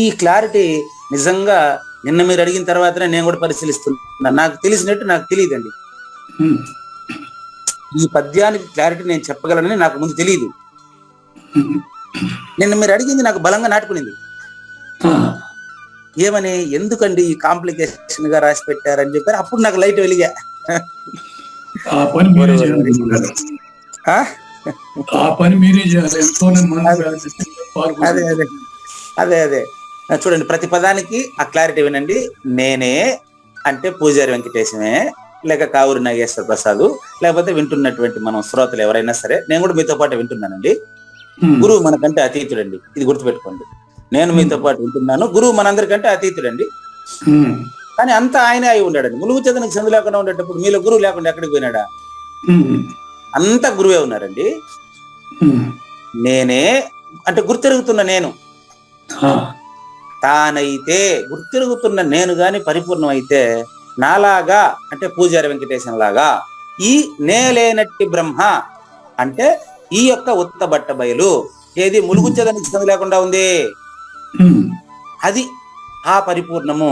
ఈ క్లారిటీ నిజంగా నిన్న మీరు అడిగిన తర్వాతనే నేను కూడా పరిశీలిస్తున్నా. నాకు తెలిసినట్టు నాకు తెలియదండి. ఉమ్, ఈ పద్యానికి క్లారిటీ నేను చెప్పగలనని నాకు ముందు తెలియదు. ఉమ్, నిన్న మీరు అడిగింది నాకు బలంగా నాటుకునింది. ఆ, ఏమని, ఎందుకండి ఈ కాంప్లికేషన్ గా రాసి పెట్టారని చెప్పారు. అప్పుడు నాకు లైట్ వెలిగా. ఆ పని మీరే చేయాలి గురువుగారు. ఆ? ఆ పని మీరే చేయాలి. ఎంతో అదే అదే అదే అదే చూడండి, ప్రతి పదానికి ఆ క్లారిటీ వినండి. నేనే అంటే పూజారి వెంకటేశమే, లేక కావూరి నాగేశ్వర ప్రసాద్, లేకపోతే వింటున్నటువంటి మనం శ్రోతలు ఎవరైనా సరే, నేను కూడా మీతో పాటు వింటున్నానండి. గురువు మనకంటే అతీతుడండి, ఇది గుర్తుపెట్టుకోండి. నేను మీతో పాటు వింటున్నాను, గురువు మనందరికంటే అతీతుడండి. కానీ అంతా ఆయనే అయి ఉన్నాడండి. ములుగు చదనికి సందు లేకుండా ఉండేటప్పుడు మీలో గురువు లేకుండా ఎక్కడికి పోయినాడా? అంతా గురువే ఉన్నారండి. నేనే అంటే గుర్తెరుగుతున్న నేను, తానైతే గుర్తిరుగుతున్న నేను గాని పరిపూర్ణం అయితే నాలాగా అంటే పూజారి వెంకటేశం లాగా ఈ నేలేనట్టి బ్రహ్మ అంటే ఈ యొక్క ఉత్తబట్ట బయలు ఏది ములుగుచ్చదని సందు లేకుండా ఉంది, అది ఆ పరిపూర్ణము.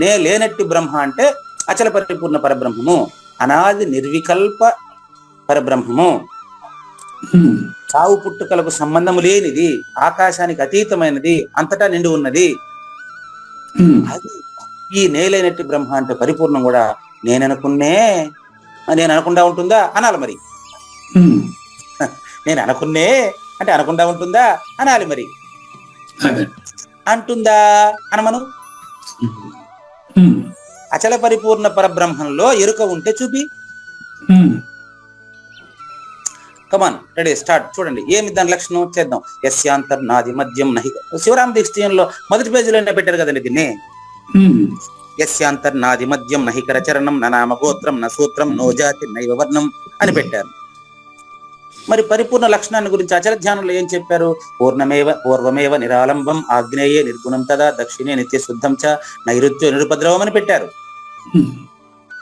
నే లేనట్టి బ్రహ్మ అంటే అచల పరిపూర్ణ పరబ్రహ్మము, అనాది నిర్వికల్ప పరబ్రహ్మము, చావు పుట్టుకలకు సంబంధము లేనిది, ఆకాశానికి అతీతమైనది, అంతటా నిండి ఉన్నది. అది ఈ నేలైనట్టి బ్రహ్మ అంటే పరిపూర్ణం కూడా నేను అనకుండా ఉంటుందా అనాలి మరి. నేను అనుకున్నే అంటే అనకుండా ఉంటుందా అనాలి మరి. అంటుందా అనమను. అచల పరిపూర్ణ పరబ్రహ్మంలో ఎరుక ఉంటే చూపి. కమాన్, రెడీ, స్టార్ట్. చూడండి ఏమి దాని లక్షణం చేద్దాం. యస్యాంతర్నాది మద్యం నహి. శివరామ దీక్షలో మొదటి పేజీలోనే పెట్టారు కదండి దీన్ని. యస్యాంతర్నాది మద్యం నహికర చరణం నామ గోత్రం న సూత్రం నో జాతి నైవ వర్ణం అని పెట్టారు. మరి పరిపూర్ణ లక్షణాన్ని గురించి అచల ధ్యానంలో ఏం చెప్పారు? పూర్వమేవ నిరాలంబం ఆగ్నేయే నిర్గుణం తదా దక్షిణే నిత్య శుద్ధం చ నైరుత్య నిరుపద్రవం అని పెట్టారు.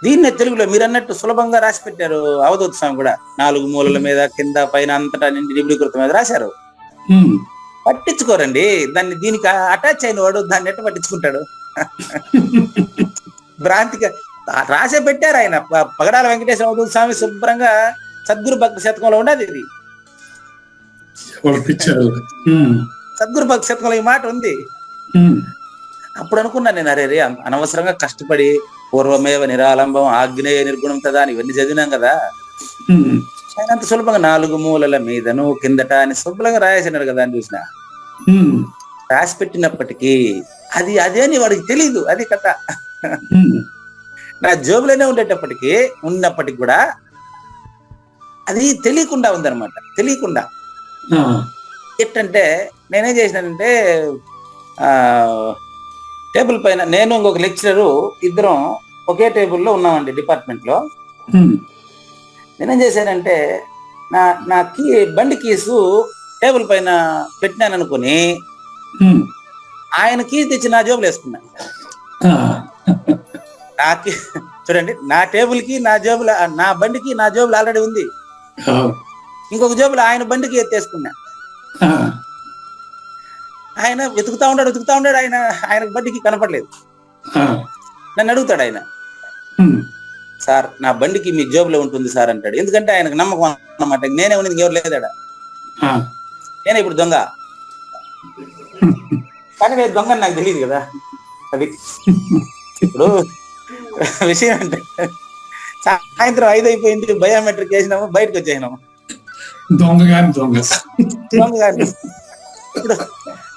దీన్నే తెలుగులో మీరు అన్నట్టు సులభంగా రాసి పెట్టారు. అవధూత స్వామి కూడా 4 మూలల మీద కింద పైన అంతటా నిండి నిబిడీకృతం మీద రాశారు. పట్టించుకోరండి దాన్ని. దీనికి అటాచ్ అయిన వాడు దాన్ని ఎట్ట పట్టించుకుంటాడు? భ్రాంతిగా రాసే పెట్టారు ఆయన. పగడాల వెంకటేశ్వర అవధూత స్వామి శుభ్రంగా సద్గురు భక్తి శతకంలో ఉండదు ఇది. సద్గురు భక్తి శతకంలో ఈ మాట ఉంది. అప్పుడు అనుకున్నాను నేను, అరే అనవసరంగా కష్టపడి పూర్వమేవ నిరాలంబం ఆగ్నేయ నిర్గుణం కదా అని ఇవన్నీ చదివినాం కదా, ఆయన అంత సులభంగా 4 మూలల మీదను కిందట అని శుభ్రంగా రాసేసినాడు కదా అని చూసిన. రాసి పెట్టినప్పటికీ అది అదే అని వాడికి తెలీదు. అది కథ. నా జోబులోనే ఉన్నప్పటికీ కూడా అది తెలియకుండా ఉందన్నమాట. తెలియకుండా ఎట్టంటే నేనేం చేసినానంటే, టేబుల్ పైన నేను ఇంకొక లెక్చరరు ఇద్దరం ఒకే టేబుల్లో ఉన్నామండి డిపార్ట్మెంట్ లో. నేనేం చేశానంటే నా బండి కీసు టేబుల్ పైన పెట్టినాను అనుకుని ఆయన కీస్ తెచ్చి నా జోబులు వేసుకున్నా. చూడండి, నా టేబుల్ కి నా బండికి నా జోబులు ఆల్రెడీ ఉంది. ఇంకొక జోబులు ఆయన బండికి ఎత్తేసుకున్నా. ఆయన వెతుకుతా ఉన్నాడు. ఆయన బండికి కనపడలేదు. నన్ను అడుగుతాడు ఆయన, సార్ నా బండికి మీ జోబులో ఉంటుంది సార్ అంటాడు. ఎందుకంటే ఆయనకు నమ్మకం అన్నమాట, నేనే ఉన్నది ఎవరు లేదాడ, ఆ, నేనే ఇప్పుడు దొంగ. కానీ నేను దొంగ నాకు తెలియదు కదా. అది ఇప్పుడు విషయం అంటే సాయంత్రం 5 అయిపోయింది, బయోమెట్రిక్ వేసినాము, బయటకు వచ్చేసినాము. దొంగ గాని దొంగ. దొంగ గాని ఇప్పుడు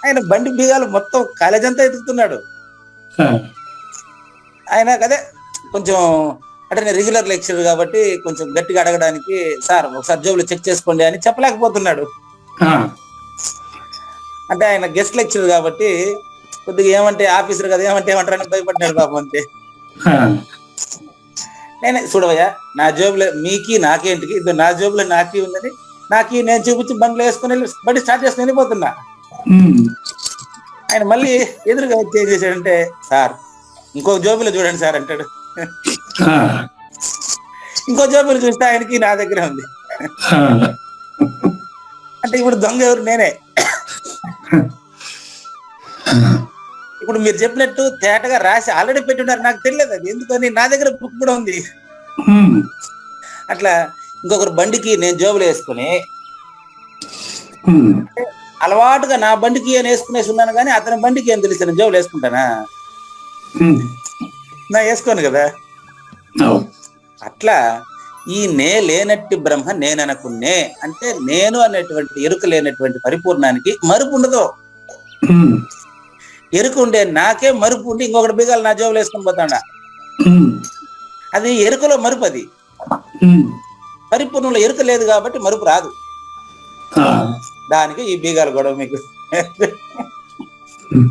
ఆయన బండి బీగాలు మొత్తం కాలేజ్ అంతా ఎత్తుకుతున్నాడు. ఆ, ఆయన అదే కొంచెం అంటే నేను రెగ్యులర్ లెక్చరర్ కాబట్టి కొంచెం గట్టిగా అడగడానికి, సార్ ఒకసారి జోబులో చెక్ చేసుకోండి అని చెప్పలేకపోతున్నాడు. ఆ, అంటే ఆయన గెస్ట్ లెక్చరర్ కాబట్టి కొద్దిగా ఏమంటే ఆఫీసర్ కదా ఏమంటే ఏమంటారని భయపడ్డాడు పాపం అంతే. ఆ, నేనే చూడవయ్యా నా జోబులో మీకి నాకేంటికి, ఇది నా జోబులో నాకి ఉందని నాకి నేను చూపించి బండ్లో వేసుకుని బండి స్టార్ట్ చేసుకుని వెళ్ళిపోతున్నా. ఉమ్, ఆయన మళ్ళీ ఎదురుగా వచ్చి ఏం చేశాడంటే, సార్ ఇంకో జోబులో చూడండి సార్ అంటాడు. ఆ, ఇంకో జోబులు చూస్తే ఆయనకి నా దగ్గర ఉంది. ఆ, అంటే ఇప్పుడు దొంగ ఎవరు? నేనే. ఇప్పుడు మీరు చెప్పినట్టు తేటగా రాసి ఆల్రెడీ పెట్టున్నారు, నాకు తెలియదు అది ఎందుకని, నా దగ్గర బుక్ కూడా ఉంది. ఉమ్, అట్లా ఇంకొకరు బండికి నేను జోబులు వేసుకుని ఉమ్, అలవాటుగా నా బండికి అని వేసుకునేసి ఉన్నాను, కానీ అతని బండికి ఏం తెలుసు నేను జోబులు వేసుకుంటానా? ఉమ్, నా వేసుకోను కదా. అవును. అట్లా ఈ నే లేనట్టి బ్రహ్మ నేననుకున్నే అంటే నేను అనేటువంటి ఎరుక లేనటువంటి పరిపూర్ణానికి మరుపు ఉండదు. ఉమ్, ఎరుక ఉండే నాకే మరుపు ఉండి ఇంకొకటి బిగాలు నా జోబులు వేసుకొని పోతాడా. ఉమ్, అది ఎరుకలో మరుపు, అది ఉమ్, పరిపూర్ణంలో ఎరుక లేదు కాబట్టి మరుపు రాదు. ఆ, దానికి ఈ బీగాల గొడవ మీకు. ఉమ్,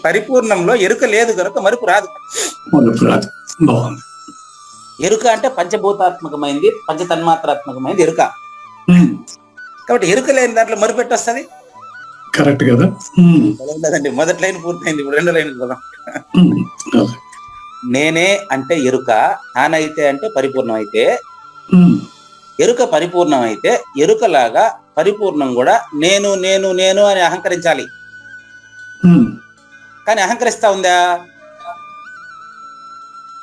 పరిపూర్ణంలో ఎరుక లేదు కనుక మరుపు రాదు. మొదటి రాదు. బాగుంది. ఎరుక అంటే పంచభూతాత్మకమైంది, పంచతన్మాత్రాత్మకమైంది ఎరుక. ఉమ్, కాబట్టి ఎరుక లేని దాంట్లో మరుపు పెట్టొస్తుంది. కరెక్ట్ కదా. ఉమ్, లేదండి, మొదటి లైన్ పూర్తయింది, ఇప్పుడు రెండో లైన్ కదా. ఉమ్, అదే. నేనే అంటే ఎరుక, నానైతే అంటే పరిపూర్ణం అయితే, ఉమ్, ఎరుక పరిపూర్ణం అయితే ఎరుకలాగా పరిపూర్ణం కూడా నేను నేను నేను అని అహంకరించాలి. ఉమ్, కానీ అహంకరిస్తా ఉందా?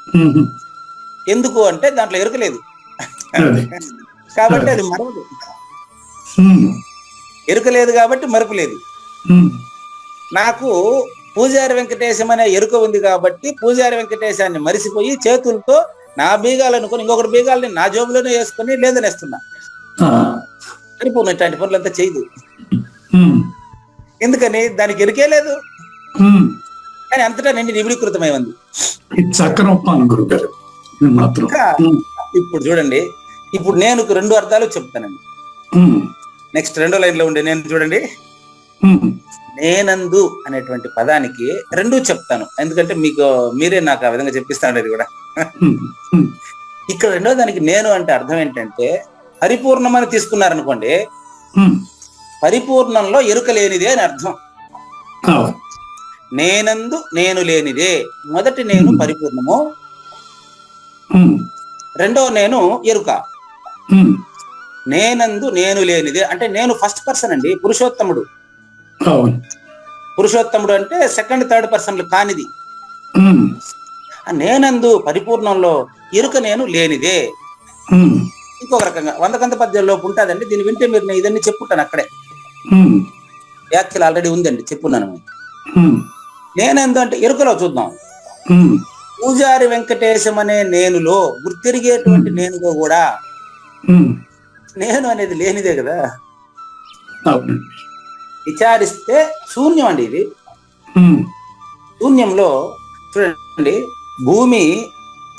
ఉమ్, ఎందుకు అంటే దాంట్లో ఎరుక లేదు అదే. కాబట్టి అది మరవదు. ఉమ్, ఎరుక లేదు కాబట్టి మరుపు లేదు. ఉమ్, నాకు పూజారి వెంకటేశం అనే ఎరుక ఉంది కాబట్టి పూజారి వెంకటేశాన్ని మరిసిపోయి చేతులతో నా బీగాలు అనుకుని ఇంకొకటి బీగాలని నా జోబులోనే వేసుకుని లేదనేస్తున్నా. ఆ, సరిపోను, ఇట్లాంటి పనులంతా చేయదు. ఉమ్, ఎందుకని దానికి ఎరుకే లేదు, ఉమ్. కానీ అంతటా నిండి నిబిడీకృతమై ఉంది. ఇది చక్కని ఒప్పాను గురువు గారు. ఇది మాత్రం. ఇంకా ఉమ్, ఇప్పుడు చూడండి, ఇప్పుడు నేను 2 అర్థాలు చెప్తానండి. ఉమ్, నెక్స్ట్ రెండో లైన్ లో ఉండే నేను చూడండి, ఉమ్, నేనందు అనేటువంటి పదానికి 2 చెప్తాను, ఎందుకంటే మీకు మీరే నాకు ఆ విధంగా చెప్పిస్తాను. అది కూడా ఉమ్, ఉమ్, ఇక్కడ రెండో దానికి నేను అంటే అర్థం ఏంటంటే పరిపూర్ణమని తీసుకున్నారనుకోండి, ఉమ్, పరిపూర్ణంలో ఎరుక లేనిదే అని అర్థం. అవును. నేనందు నేను లేనిదే, మొదటి నేను పరిపూర్ణము, ఉమ్, రెండో నేను ఎరుక. ఉమ్, నేనందు నేను లేనిదే అంటే నేను ఫస్ట్ పర్సన్ అండి, పురుషోత్తముడు. అవును. పురుషోత్తముడు అంటే సెకండ్ థర్డ్ పర్సన్లు కానిది. ఉమ్, ఆ నేనందు పరిపూర్ణంలో ఎరుక నేను లేనిదే. ఉమ్, ఇంకొక రకంగా 100 పద్యాల్లో ఉంటుందండి, దీన్ని వింటే మీరు నేను ఇదన్నీ చెప్పుంటాను అక్కడే. ఉమ్, వ్యాఖ్యలు ఆల్రెడీ ఉందండి, చెప్పున్నాను. ఉమ్, నేనందు అంటే ఎరుకలో చూద్దాం. ఉమ్, పూజారి వెంకటేశం అనే నేనులో గుర్తిరిగేటువంటి నేనులో కూడా ఉమ్, నేను అనేది లేనిదే కదా. అవును. విచారిస్తే శూన్యం అండి ఇది. ఉమ్, శూన్యంలో చూడండి, భూమి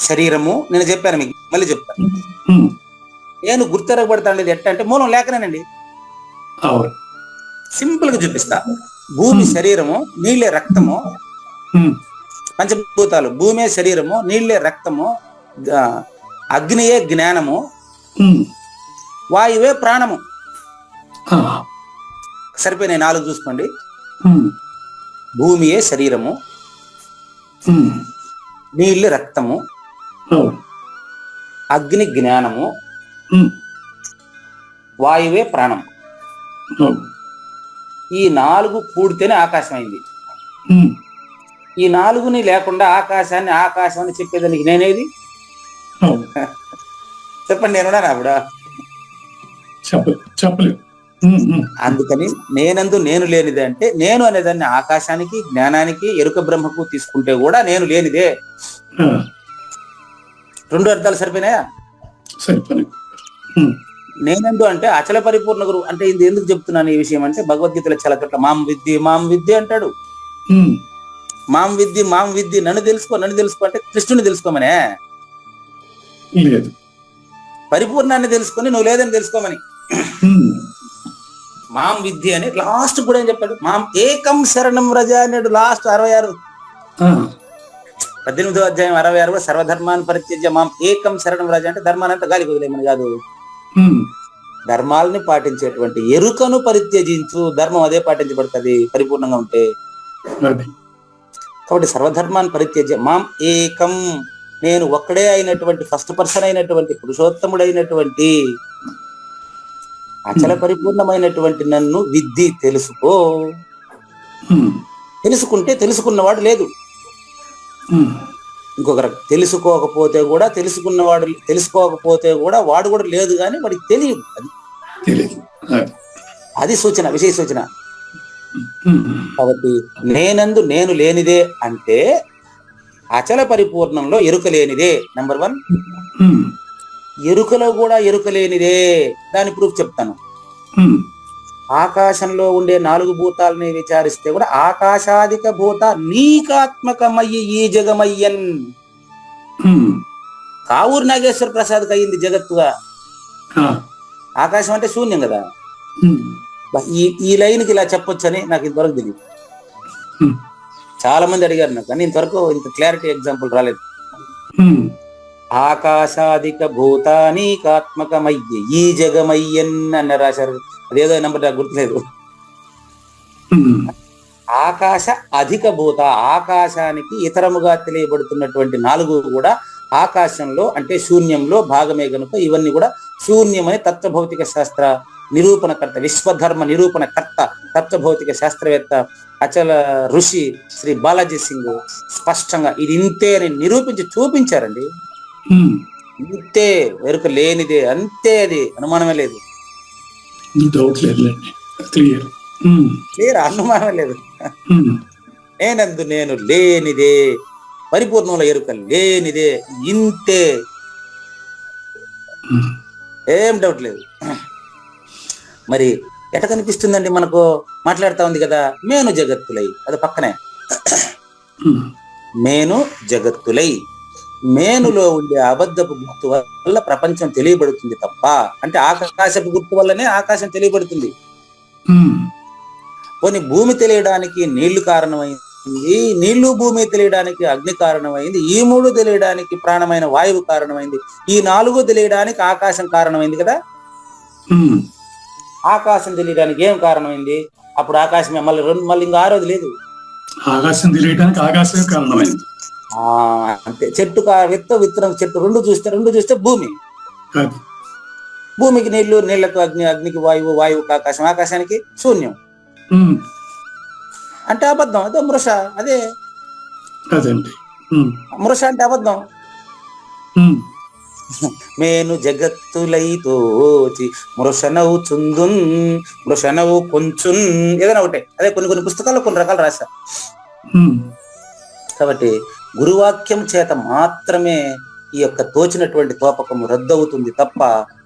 శరీరము నేను చెప్పాను, మీకు మళ్ళీ చెప్తాను. ఉమ్, నేను గుర్తెరగబడతాను ఎట్లా అంటే మూలం లేకనేనండి. అవును. సింపుల్ గా చూపిస్తా. భూమి శరీరము, నీళ్ళే రక్తము, ఉమ్, పంచభూతాలు భూమే శరీరము, నీళ్ళే రక్తము, అగ్నియే జ్ఞానము, ఉమ్, వాయువే ప్రాణము. ఆ, సరిపోయినాయి 4 చూసుకోండి. ఉమ్, భూమియే శరీరము, ఉమ్, నీళ్ళు రక్తము, అవును. అగ్ని జ్ఞానము, ఉమ్, వాయువే ప్రాణం. అవును. ఈ 4 కూడితేనే ఆకాశం అయింది. ఉమ్, ఈ 4ని లేకుండా ఆకాశాన్ని ఆకాశం అని చెప్పేదానికి నేనేది? అవును. చెప్పండి, నేనున్నాను అప్పుడు. చెప్పలేదు. అందుకని నేనందు నేను లేనిదే అంటే, నేను అనేదాన్ని ఆకాశానికి, జ్ఞానానికి, ఎరుక బ్రహ్మకు తీసుకుంటే కూడా నేను లేనిదే. రెండు అర్థాలు సరిపోయినాయా? సరిపోయి. నేనందు అంటే అచల పరిపూర్ణ గురువు అంటే, ఇది ఎందుకు చెప్తున్నాను ఈ విషయం అంటే, భగవద్గీతలో చాలా చోట్ల మాం విద్య అంటాడు. మాం విద్య నన్ను తెలుసుకో అంటే కృష్ణుని తెలుసుకోమనే, లేదు పరిపూర్ణాన్ని తెలుసుకొని నువ్వు లేదని తెలుసుకోమని. మాం విద్య అని లాస్ట్ కూడా ఏం చెప్పాడు, మాం ఏకం శరణం వ్రజ అన్నాడు లాస్ట్ 66 18వ అధ్యాయం 66 కూడా సర్వధర్మాన్ని పరిత్యజ్య మాం ఏకం శరణం వ్రజ అంటే ధర్మానంతా గాలి వదిలేమని కాదు, ధర్మాలని పాటించేటువంటి ఎరుకను పరిత్యజించు. ధర్మం అదే పాటించబడుతుంది పరిపూర్ణంగా ఉంటే. కాబట్టి సర్వధర్మాన్ని పరిత్యజ్య మాం ఏకం, నేను ఒక్కడే అయినటువంటి ఫస్ట్ పర్సన్ అయినటువంటి పురుషోత్తముడైనటువంటి అచల పరిపూర్ణమైనటువంటి నన్ను విద్ది తెలుసుకో. తెలుసుకుంటే తెలుసుకున్నవాడు లేదు. ఇంకొకరు తెలుసుకోకపోతే కూడా తెలుసుకోకపోతే కూడా వాడు కూడా లేదు, కానీ వాడికి తెలియదు. అది సూచన, విషయ సూచన. కాబట్టి నేనందు నేను లేనిదే అంటే అచల పరిపూర్ణంలో ఎరుక లేనిదే నెంబర్ 1. ఎరుకలో కూడా ఎరుక లేనిదే, దాని ప్రూఫ్ చెప్తాను. ఆకాశంలో ఉండే 4 భూతాలని విచారిస్తే కూడా ఆకాశాదిక భూత నీకాత్మకమయ్యి ఈ జగమయ్యన్. కావూరు నాగేశ్వర ప్రసాద్ అయ్యింది జగత్తుగా. ఆకాశం అంటే శూన్యం కదా. ఈ లైన్కి ఇలా చెప్పొచ్చని నాకు ఇంతవరకు తెలియదు. చాలా మంది అడిగారు నాకు, కానీ ఇంతవరకు ఇంత క్లారిటీ ఎగ్జాంపుల్ రాలేదు. ఆకాశాదిక భూతానీకాత్మకమయ్య ఈ జగమయ్యన్ అని రాశారు. అదేదో నెంబర్ నాకు గుర్తులేదు. ఆకాశ అధిక భూత, ఆకాశానికి ఇతరముగా తెలియబడుతున్నటువంటి 4 కూడా ఆకాశంలో అంటే శూన్యంలో భాగమే గనుక ఇవన్నీ కూడా శూన్యమని తత్వభౌతిక శాస్త్ర నిరూపణకర్త, విశ్వధర్మ నిరూపణకర్త, తత్వభౌతిక శాస్త్రవేత్త అచల ఋషి శ్రీ బాలాజీ సింగ్ స్పష్టంగా ఇది ఇంతే అని నిరూపించి చూపించారండి. ఇంతే, ఎరుక లేనిదే, అంతే, అది అనుమానమే లేదు. క్లియర్, అనుమానమే లేదు. నేనందు నేను లేనిదే, పరిపూర్ణంలో ఎరుక లేనిదే, ఇంతే, ఏం డౌట్ లేదు. మరి ఎట కనిపిస్తుందండి మనకు? మాట్లాడుతా ఉంది కదా, మేను జగత్తులై, అది పక్కనే. మేను జగత్తులై, మేనులో ఉండే అబద్ధపు గుర్తు వల్ల ప్రపంచం తెలియబడుతుంది తప్ప, అంటే ఆకాశపు గుర్తు వల్లనే ఆకాశం తెలియబడుతుంది. కొన్ని భూమి తెలియడానికి నీళ్లు కారణమైంది, నీళ్లు భూమి తెలియడానికి అగ్ని కారణమైంది, ఈ 3 తెలియడానికి ప్రాణమైన వాయువు కారణమైంది, ఈ 4 తెలియడానికి ఆకాశం కారణమైంది కదా. ఆకాశం తెలియడానికి ఏం కారణమైంది? అప్పుడు ఆకాశమే, మళ్ళీ ఇంకా 6ది లేదు. ఆకాశం తెలియడానికి ఆకాశమే కారణమైంది. అంతే. చెట్టు విత్తనం చెట్టు రెండు చూస్తే భూమి, భూమికి నీళ్లు, నీళ్లకు అగ్ని, అగ్నికి వాయువు, వాయువుకి ఆకాశం, ఆకాశానికి శూన్యం. అంటే అబద్ధం. అదే మృష, అదే మృష అంటే అబద్ధం. మేను జగత్తులై తోచి మృషనవు చుందున్, మృషనవు కొంచున్, ఏదైనా ఒకటే. అదే కొన్ని పుస్తకాల్లో కొన్ని రకాలు రాశా. కాబట్టి గురువాక్యం చేత మాత్రమే ఈ యొక్క తోచినటువంటి తోపకము రద్దవుతుంది తప్ప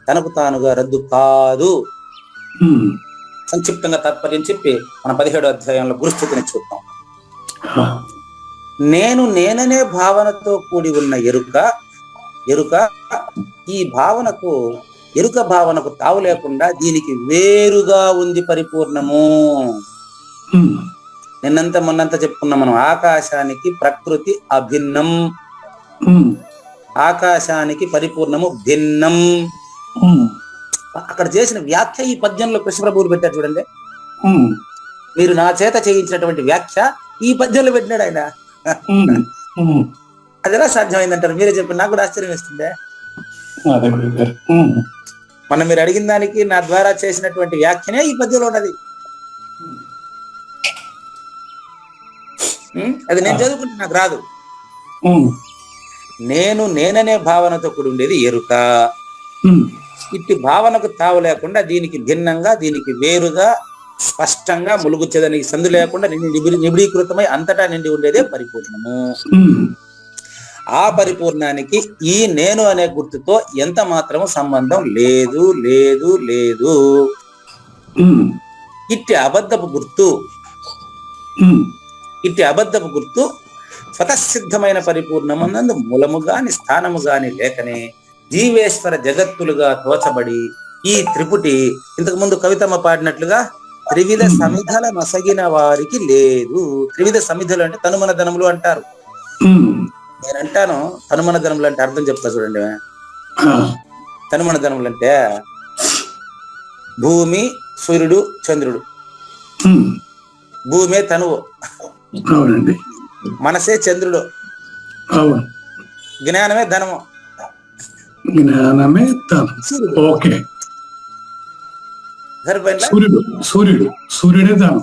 తనకు తానుగా రద్దు కాదు. సంక్షిప్తంగా తాత్పర్యం చెప్పి మన 17వ అధ్యాయంలో గురుస్థితిని చూద్దాం. నేననే భావనతో కూడి ఉన్న ఎరుక ఈ భావనకు, ఎరుక భావనకు తావు లేకుండా దీనికి వేరుగా ఉంది పరిపూర్ణము. మొన్నంతా చెప్పుకున్నాం మనం. ఆకాశానికి ప్రకృతి అభిన్నం, ఆకాశానికి పరిపూర్ణము భిన్నం. అక్కడ చేసిన వ్యాఖ్య ఈ పద్యంలో కృష్ణప్రభువులు పెట్టారు చూడండి. మీరు నా చేత చేయించినటువంటి వ్యాఖ్య ఈ పద్యంలో పెట్టినాడు ఆయన. అది ఎలా సాధ్యమైందంటారు? మీరే చెప్పండి, నాకు కూడా ఆశ్చర్యం వేస్తుందే. మనం మీరు అడిగిన దానికి నా ద్వారా చేసినటువంటి వ్యాఖ్యనే ఈ పద్యంలో ఉన్నది. అది నేను చదువుకుంటే నాకు రాదు. నేననే భావనతో కూడి ఉండేది ఎరుక. ఉమ్, ఇట్టి భావనకు తావు లేకుండా దీనికి భిన్నంగా, దీనికి వేరుగా, స్పష్టంగా ములుగుచ్చేదానికి సందు లేకుండా నిబిడీకృతమై అంతటా నిండి ఉండేదే పరిపూర్ణము. ఉమ్, ఆ పరిపూర్ణానికి ఈ నేను అనే గుర్తుతో ఎంత మాత్రము సంబంధం లేదు లేదు లేదు. ఉమ్, ఇట్టి అబద్ధపు గుర్తు ఉమ్, స్వతసిద్ధమైన పరిపూర్ణమునందు మూలము గాని స్థానము గాని లేకనే జీవేశ్వర జగత్తులుగా తోచబడి ఈ త్రిపుటి ఇంతకు ముందు కవితమ్మ పాడినట్లుగా త్రివిధ సమిధల నొసగిన వారికి లేదు. త్రివిధ సమిధలు అంటే తనుమన ధనములు అంటారు. ఉమ్, నేనంటాను తనుమన ధనములు అంటే అర్థం చెప్తా చూడండి. ఆ, తనుమన ధనములు అంటే భూమి, సూర్యుడు, చంద్రుడు. ఉమ్, భూమే తనువు, అవునండి, మనసే చంద్రుడు, అవును, జ్ఞానమే ధనము. జ్ఞానమే ధనం. ఓకే, సరిపోయిందా? సూర్యుడే ధనం.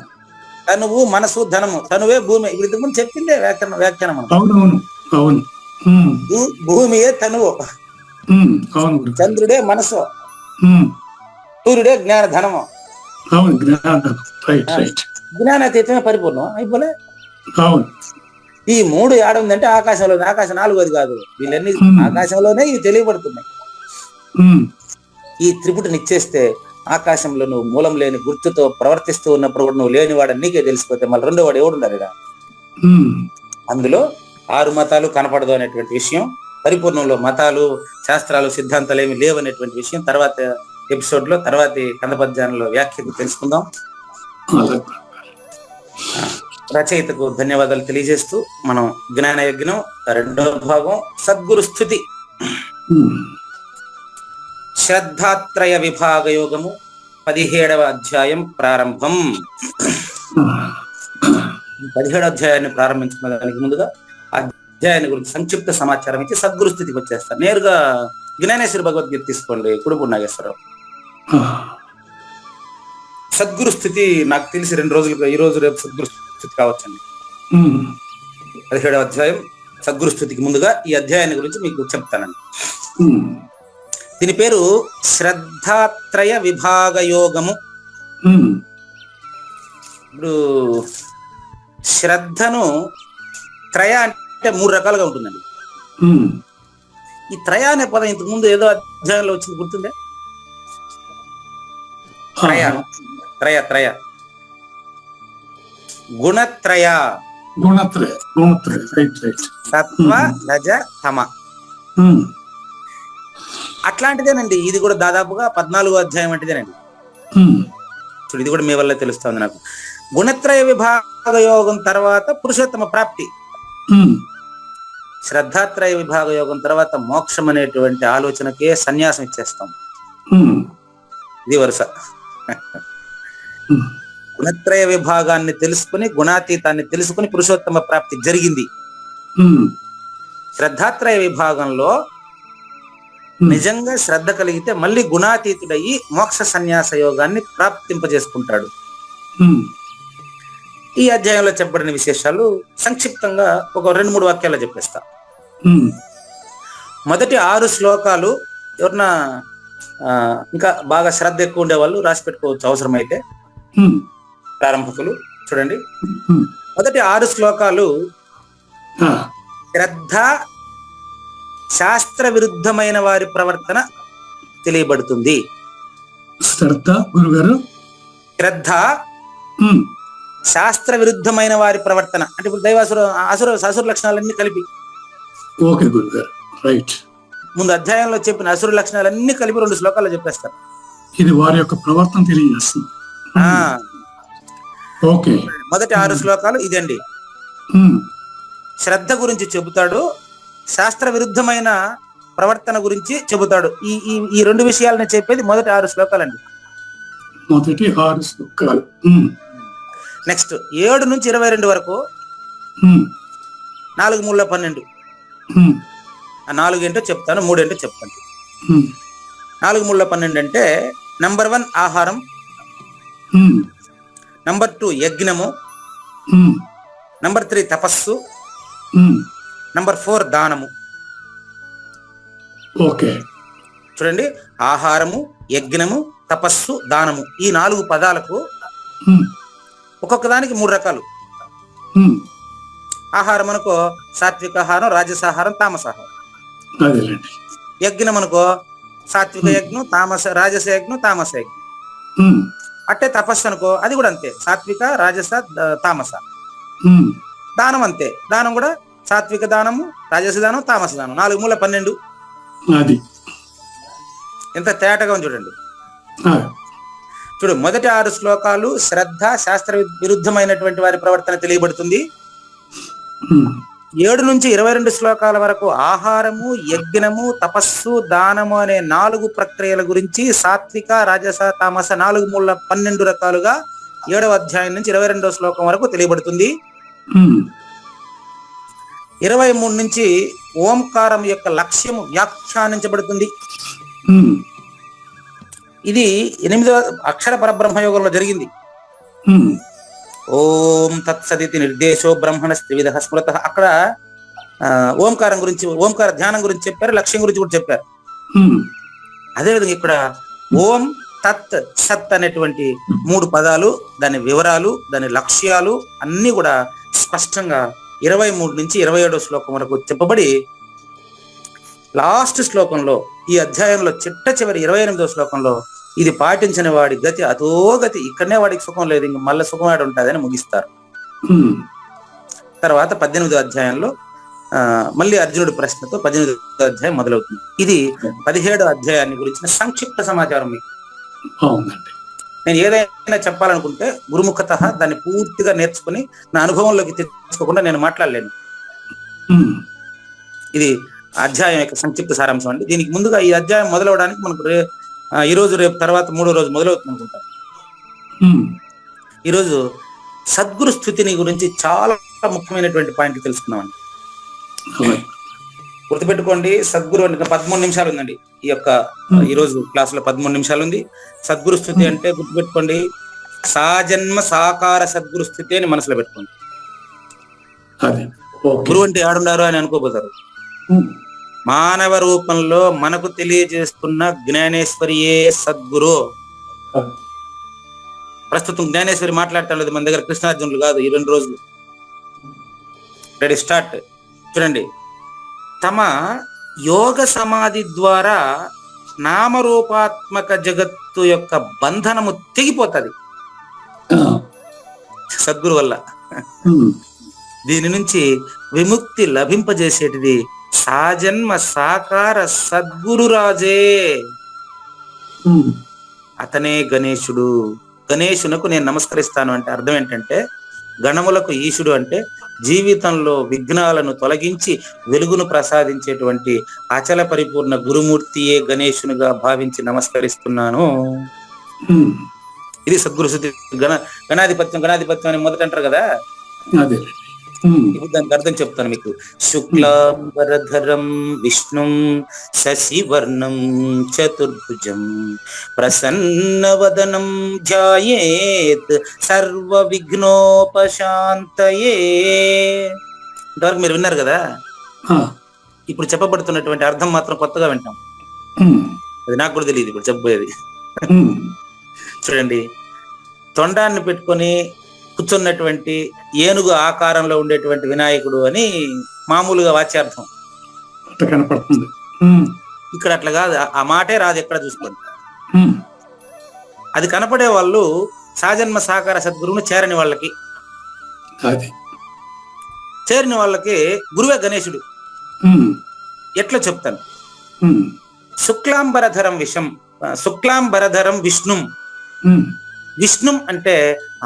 తనువు, మనసు, ధనము. తనువే భూమి. ఇప్పుడు ఇంతకు ముందు చెప్పిందే వ్యాఖ్యానం. అవునవును, అవును, ఉమ్, భూమియే తనువు, అవును గురుగారు. చంద్రుడే మనసు, ఉమ్, సూర్యుడే జ్ఞాన ధనము. అవును, జ్ఞానం. రైట్. జ్ఞానాతీతమే పరిపూర్ణం అయిపోలే. అవును, ఈ మూడు ఏడుందంటే ఆకాశంలో, ఆకాశం నాలుగోది కాదు. వీళ్ళన్నీ ఆకాశంలోనే ఇవి తెలియబడుతున్నాయి. ఈ త్రిపుటి నిచ్చేస్తే ఆకాశంలో నువ్వు మూలం లేని గుర్తుతో ప్రవర్తిస్తూ ఉన్నప్పుడు కూడా నువ్వు లేనివాడని నీకే తెలిసిపోతే మళ్ళీ రెండో వాడు ఎవడున్నారు ఇక్కడ? అందులో 6 మతాలు కనపడదు అనేటువంటి విషయం, పరిపూర్ణంలో మతాలు, శాస్త్రాలు, సిద్ధాంతాలు ఏమి లేవు అనేటువంటి విషయం తర్వాత ఎపిసోడ్ లో, తర్వాతి కందపద్యానంలో వ్యాఖ్యకు తెలుసుకుందాం. రచయితకు ధన్యవాదాలు తెలియజేస్తూ మనం జ్ఞాన యజ్ఞం 2వ భాగం సద్గురు స్థుతి, శ్రద్ధాత్రయ విభాగ యోగము 17వ అధ్యాయం ప్రారంభం. 17వ అధ్యాయాన్ని ప్రారంభించుకున్న దానికి ముందుగా అధ్యాయాన్ని గురించి సంక్షిప్త సమాచారం ఇచ్చి సద్గురు స్థితికి వచ్చేస్తారు. నేరుగా జ్ఞానేశ్వరి భగవద్గీత తీసుకోండి, కుడుపూడి నాగేశ్వరరావు. సద్గురు స్థితి నాకు తెలిసి 2 రోజులుగా, ఈ రోజు రేపు సద్గురు స్థితి కావచ్చండి. 17వ అధ్యాయం సద్గురు స్థితికి ముందుగా ఈ అధ్యాయాన్ని గురించి మీకు చెప్తానండి. దీని పేరు శ్రద్ధాత్రయ విభాగ యోగము. ఇప్పుడు శ్రద్ధను త్రయ అంటే 3 రకాలుగా ఉంటుందండి. ఈ త్రయ అనే పదం ఇంతకు ముందు ఏదో అధ్యాయంలో వచ్చింది, గుర్తుందే? త్రయ త్రయ త్రయ గుణత్రయ, సత్వ రజ తమ, అట్లాంటిదేనండి. ఇది కూడా దాదాపుగా 14వ అధ్యాయం వంటిదేనండి. చూడు, ఇది కూడా మీ వల్ల తెలుస్తుంది నాకు. గుణత్రయ విభాగ యోగం తర్వాత పురుషోత్తమ ప్రాప్తి, శ్రద్ధాత్రయ విభాగ యోగం తర్వాత మోక్షం అనేటువంటి ఆలోచనకే సన్యాసం ఇచ్చేస్తాం. ఇది వరుస. గుణత్రయ విభాగాన్ని తెలుసుకుని, గుణాతీతాన్ని తెలుసుకుని పురుషోత్తమ ప్రాప్తి జరిగింది. శ్రద్ధాత్రయ విభాగంలో నిజంగా శ్రద్ధ కలిగితే మళ్ళీ గుణాతీతుడయ్యి మోక్ష సన్యాస యోగాన్ని ప్రాప్తింపజేసుకుంటాడు. ఈ అధ్యాయంలో చెప్పబడిన విశేషాలు సంక్షిప్తంగా ఒక 2-3 వాక్యాల్లో చెప్పేస్తా. మొదటి 6 శ్లోకాలు ఎవరన్నా ఇంకా బాగా శ్రద్ధ ఎక్కువ ఉండే వాళ్ళు రాసి పెట్టుకోవచ్చు అవసరమైతే, ప్రారంభకులు. చూడండి, మొదటి 6 శ్లోకాలు శ్రద్ధ శాస్త్ర విరుద్ధమైన వారి ప్రవర్తన తెలియబడుతుంది. శ్రద్ధ గురుగారు, శ్రద్ధ శాస్త్ర విరుద్ధమైన వారి ప్రవర్తన అంటే ఇప్పుడు దైవాసుర అసుర లక్షణాలన్నీ కలిపి. ఓకే గురుగారు, రైట్. ముందు అధ్యాయంలో చెప్పిన అసుర లక్షణాలన్నీ కలిపి 2 శ్లోకాల్లో చెప్పేస్తారు. ఇది వారి యొక్క ప్రవర్తన తెలియజేస్తుంది. ఓకే, మొదటి 6 శ్లోకాలు ఇదండి. శ్రద్ధ గురించి చెబుతాడు, శాస్త్ర విరుద్ధమైన ప్రవర్తన గురించి చెబుతాడు. ఈ 2 విషయాలను చెప్పేది మొదటి 6 శ్లోకాలండి. మొదటి 6 శ్లోకాలు. నెక్స్ట్ 7 నుంచి 22 వరకు 4 3 12. 4 ఏంటో చెప్తాను, 3 ఏంటో చెప్తాను. 4 3 12 అంటే నంబర్ 1 ఆహారం, నంబర్ 2 యజ్ఞము, నంబర్ 3 తపస్సు, నంబర్ 4 దానము. ఓకే. చూడండి, ఆహారము, యజ్ఞము, తపస్సు, దానము, ఈ 4 పదాలకు ఒక్కొక్క దానికి 3 రకాలు. ఆహారం అనుకో సాత్విక ఆహారం, రాజసాహారం, తామసాహారం. అదేలేండి. యజ్ఞం అనుకో సాత్విక యజ్ఞం, రాజస యజ్ఞం, తామస యజ్ఞం. అట్టే తపస్సు అనుకో అది కూడా అంతే, సాత్విక, రాజస, తామస. దానం అంతే, దానం కూడా సాత్విక దానము, రాజస దానం, తామస దానం. 4 మూల 12. అది ఎంత తేటగా ఉంది చూడండి. చూడు, మొదటి 6 శ్లోకాలు శ్రద్ధ, శాస్త్ర విరుద్ధమైనటువంటి వారి ప్రవర్తన తెలియబడుతుంది. 7 నుంచి 22 శ్లోకాల వరకు ఆహారము, యజ్ఞము, తపస్సు, దానము అనే 4 ప్రక్రియల గురించి సాత్విక, రాజస, తామస 4 మూల 12 రకాలుగా 7వ అధ్యాయం నుంచి 22వ శ్లోకం వరకు తెలియబడుతుంది. 23 నుంచి ఓంకారం యొక్క లక్ష్యము వ్యాఖ్యానించబడుతుంది. ఇది 8వ అక్షర పరబ్రహ్మయోగంలో జరిగింది. ఓం తత్సదితి నిర్దేశో బ్రహ్మణ త్రివిధ స్మృత. అక్కడ ఓంకారం గురించి, ఓంకార ధ్యానం గురించి చెప్పారు, లక్ష్యం గురించి కూడా చెప్పారు. అదేవిధంగా ఇక్కడ ఓం తత్ సత్ అనేటువంటి 3 పదాలు, దాని వివరాలు, దాని లక్ష్యాలు అన్ని కూడా స్పష్టంగా 23 నుంచి 27వ శ్లోకం వరకు చెప్పబడి, లాస్ట్ శ్లోకంలో ఈ అధ్యాయంలో చివరి 28వ శ్లోకంలో ఇది పాటించిన వాడి గతి అధోగతి, ఇక్కడనే వాడికి సుఖం లేదు, ఇంక మళ్ళీ సుఖం వాడు ఉంటుందని ముగిస్తారు. తర్వాత 18వ అధ్యాయంలో మళ్ళీ అర్జునుడి ప్రశ్నతో 18వ అధ్యాయం మొదలవుతుంది. ఇది 17వ అధ్యాయాన్ని గురించిన సంక్షిప్త సమాచారం. మీకు నేను ఏదైనా చెప్పాలనుకుంటే గురుముఖత దాన్ని పూర్తిగా నేర్చుకుని నా అనుభవంలోకి తెచ్చుకోకుండా నేను మాట్లాడలేను. ఇది అధ్యాయం యొక్క సంక్షిప్త సారాంశం అండి. దీనికి ముందుగా ఈ అధ్యాయం మొదలవడానికి మనకు ఈ రోజు రేపు తర్వాత 3వ రోజు మొదలవుతుంది అనుకుంటా. ఈరోజు సద్గురు స్థుతిని గురించి చాలా ముఖ్యమైనటువంటి పాయింట్లు తెలుసుకున్నామండి. గుర్తుపెట్టుకోండి, సద్గురు అంటే 13 నిమిషాలు ఉందండి. ఈ యొక్క ఈరోజు క్లాస్ లో 13 నిమిషాలు ఉంది. సద్గురు స్థుతి అంటే గుర్తుపెట్టుకోండి, సాజన్మ సాకార సద్గురు స్థుతి అని మనసులో పెట్టుకోండి. గురువు అంటే ఆడుండారు అని అనుకోబోతారు. మానవ రూపంలో మనకు తెలియజేస్తున్న జ్ఞానేశ్వరియే సద్గురు. ప్రస్తుతం జ్ఞానేశ్వరి మాట్లాడటం లేదు మన దగ్గర, కృష్ణార్జునులు కాదు. ఈ 2 రోజులు రెడీ స్టార్ట్. చూడండి, తమ యోగ సమాధి ద్వారా నామరూపాత్మక జగత్తు యొక్క బంధనము తెగిపోతుంది సద్గురు వల్ల. దీని నుంచి విముక్తి లభింపజేసేటిది సాజన్మ సాకార సద్గురు రాజే. అతనే గణేశుడు. గణేశునకు నేను నమస్కరిస్తాను అంటే అర్థం ఏంటంటే, గణములకు ఈశుడు అంటే జీవితంలో విఘ్నాలను తొలగించి వెలుగును ప్రసాదించేటువంటి అచల పరిపూర్ణ గురుమూర్తియే గణేశునిగా భావించి నమస్కరిస్తున్నాను. ఇది సద్గురు స్థుతి. గణాధిపత్యం అని మొదట అంటారు కదా, ఇప్పుడు దానికి అర్థం చెప్తాను మీకు. శుక్లాంబరధరం విష్ణుం శశివర్ణం చతుర్భుజం ప్రసన్నవదనం ధ్యాయేత్ సర్వ విఘ్నోపశాంతయే. ఇంతవరకు మీరు విన్నారు కదా. ఇప్పుడు చెప్పబడుతున్నటువంటి అర్థం మాత్రం కొత్తగా వింటాం. అది నాకు కూడా తెలియదు ఇప్పుడు చెప్పబోయేది. చూడండి, తొండాన్ని పెట్టుకొని కూర్చున్నటువంటి ఏనుగు ఆకారంలో ఉండేటువంటి వినాయకుడు అని మామూలుగా వాచ్యార్థం కనపడుతుంది. ఇక్కడ అట్లా కాదు, ఆ మాటే రాదు ఎక్కడ చూసుకోండి. అది కనపడే వాళ్ళు సాజన్మ సాకార సద్గురువును చేరని వాళ్ళకి, చేరిన వాళ్ళకి గురువే గణేశుడు. ఎట్లా చెప్తాను. శుక్లాంబరధరం విష్ణుం. విష్ణుం అంటే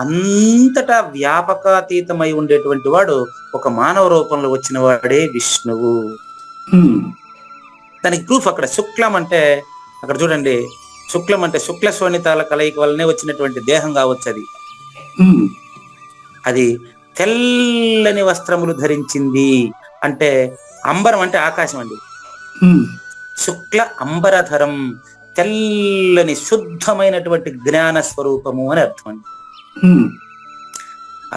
అంతటా వ్యాపకాతీతమై ఉండేటువంటి వాడు, ఒక మానవ రూపంలో వచ్చిన వాడే విష్ణువు. దానికి ప్రూఫ్ అక్కడ శుక్లం అంటే, అక్కడ చూడండి, శుక్లం అంటే శుక్ల శోణితాల కలయిక వల్లనే వచ్చినటువంటి దేహం కావచ్చు. అది తెల్లని వస్త్రములు ధరించింది అంటే, అంబరం అంటే ఆకాశం అండి. శుక్ల అంబరధరం, తెల్లని శుద్ధమైనటువంటి జ్ఞాన స్వరూపము అని అర్థం అండి.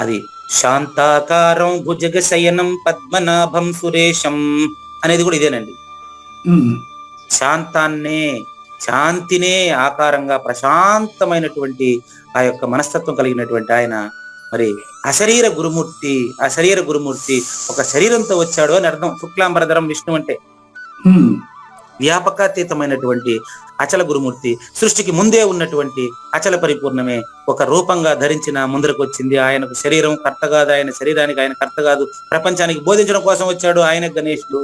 అది శాంతాకారం భుజగ శయనం పద్మనాభం సురేశం అనేది కూడా ఇదేనండి. శాంతాన్నే, శాంతినే ఆకారంగా ప్రశాంతమైనటువంటి ఆ యొక్క మనస్తత్వం కలిగినటువంటి ఆయన మరి అశరీర గురుమూర్తి ఒక శరీరంతో వచ్చాడు అని అర్థం. శుక్లాంబరధరం విష్ణు అంటే వ్యాపకాతీతమైనటువంటి అచల గురుమూర్తి, సృష్టికి ముందే ఉన్నటువంటి అచల పరిపూర్ణమే ఒక రూపంగా ధరించిన ముందరకు వచ్చింది. ఆయనకు శరీరం కర్త కాదు, ఆయన శరీరానికి ఆయన కర్త కాదు, ప్రపంచానికి బోధించడం కోసం వచ్చాడు ఆయన గణేశుడు.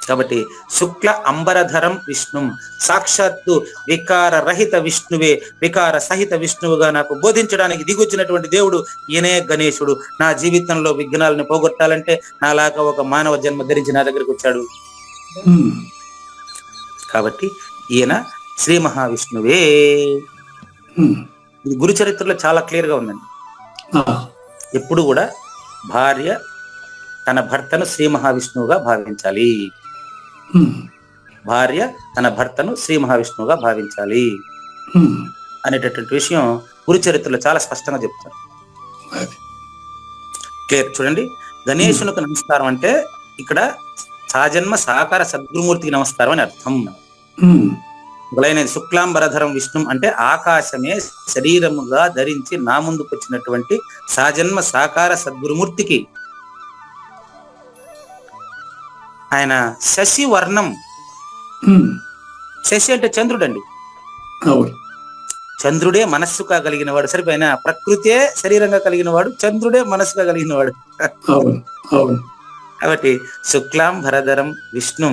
కాబట్టి శుక్ల అంబరధరం విష్ణు, సాక్షాత్తు వికార రహిత విష్ణువే వికార సహిత విష్ణువుగా నాకు బోధించడానికి దిగొచ్చినటువంటి దేవుడు ఈయనే గణేశుడు. నా జీవితంలో విఘ్నాలను పోగొట్టాలంటే నాలాగా ఒక మానవ జన్మ ధరించి నా దగ్గరకు వచ్చాడు. కాబట్టి ఈయన శ్రీ మహావిష్ణువే. ఇది గురు చరిత్రలో చాలా క్లియర్ గా ఉందండి. ఎప్పుడు కూడా భార్య తన భర్తను శ్రీ మహావిష్ణువుగా భావించాలి, భార్య తన భర్తను శ్రీ మహావిష్ణువుగా భావించాలి అనేటటువంటి విషయం గురు చరిత్రలో చాలా స్పష్టంగా చెప్తారు. క్లియర్ చూడండి. గణేశునికి నమస్కారం అంటే ఇక్కడ సాజన్మ సాకార సద్గురుమూర్తికి నమస్కారం అని అర్థం. శుక్లాంబరధరం విష్ణు అంటే ఆకాశమే శరీరముగా ధరించి నా ముందుకు వచ్చినటువంటి సాజన్మ సాకార సద్గురుమూర్తికి. ఆయన శశి వర్ణం, శశి అంటే చంద్రుడు అండి. చంద్రుడే మనస్సుగా కలిగిన వాడు. సరిపోయిన ప్రకృతే శరీరంగా కలిగిన వాడు, చంద్రుడే మనస్సుగా కలిగిన వాడు. కాబట్టి శుక్లాంబరధరం విష్ణు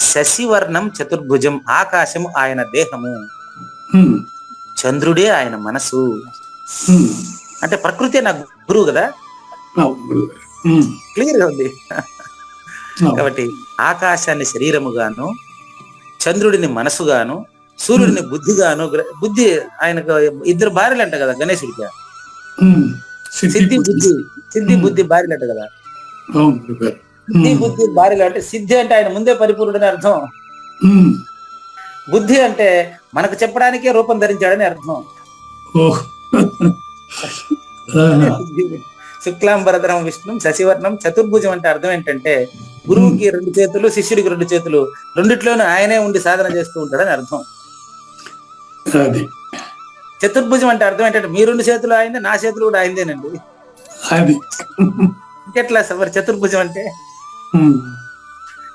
శశివర్ణం చతుర్భుజం, ఆకాశము ఆయన దేహము, చంద్రుడే ఆయన మనసు. అంటే ప్రకృతి నా గురువు కదా, క్లియర్ గా ఉంది. కాబట్టి ఆకాశాన్ని శరీరముగాను, చంద్రుడిని మనసుగాను, సూర్యుడిని బుద్ధిగాను. బుద్ధి ఆయనకు ఇద్దరు భార్యలు అంట కదా గణేశుడికి, సిద్ధి బుద్ధి భార్యలు అంట కదా. సిద్ధి బుద్ధి భార్యలు అంటే సిద్ధి అంటే ఆయన ముందే పరిపూర్ణుడని అర్థం, బుద్ధి అంటే మనకు చెప్పడానికే రూపం ధరించాడని అర్థం. శుక్లాంబరధరం విష్ణు శశివర్ణం చతుర్భుజం అంటే అర్థం ఏంటంటే గురువుకి 2 చేతులు, శిష్యుడికి 2 చేతులు, రెండిట్లోనూ ఆయనే ఉండి సాధన చేస్తూ ఉంటాడని అర్థం. చతుర్భుజం అంటే అర్థం ఏంటంటే మీ 2 చేతులు ఆయనే, నా చేతులు కూడా ఆయనదేనండి. ఇంకెట్లా మరి చతుర్భుజం అంటే?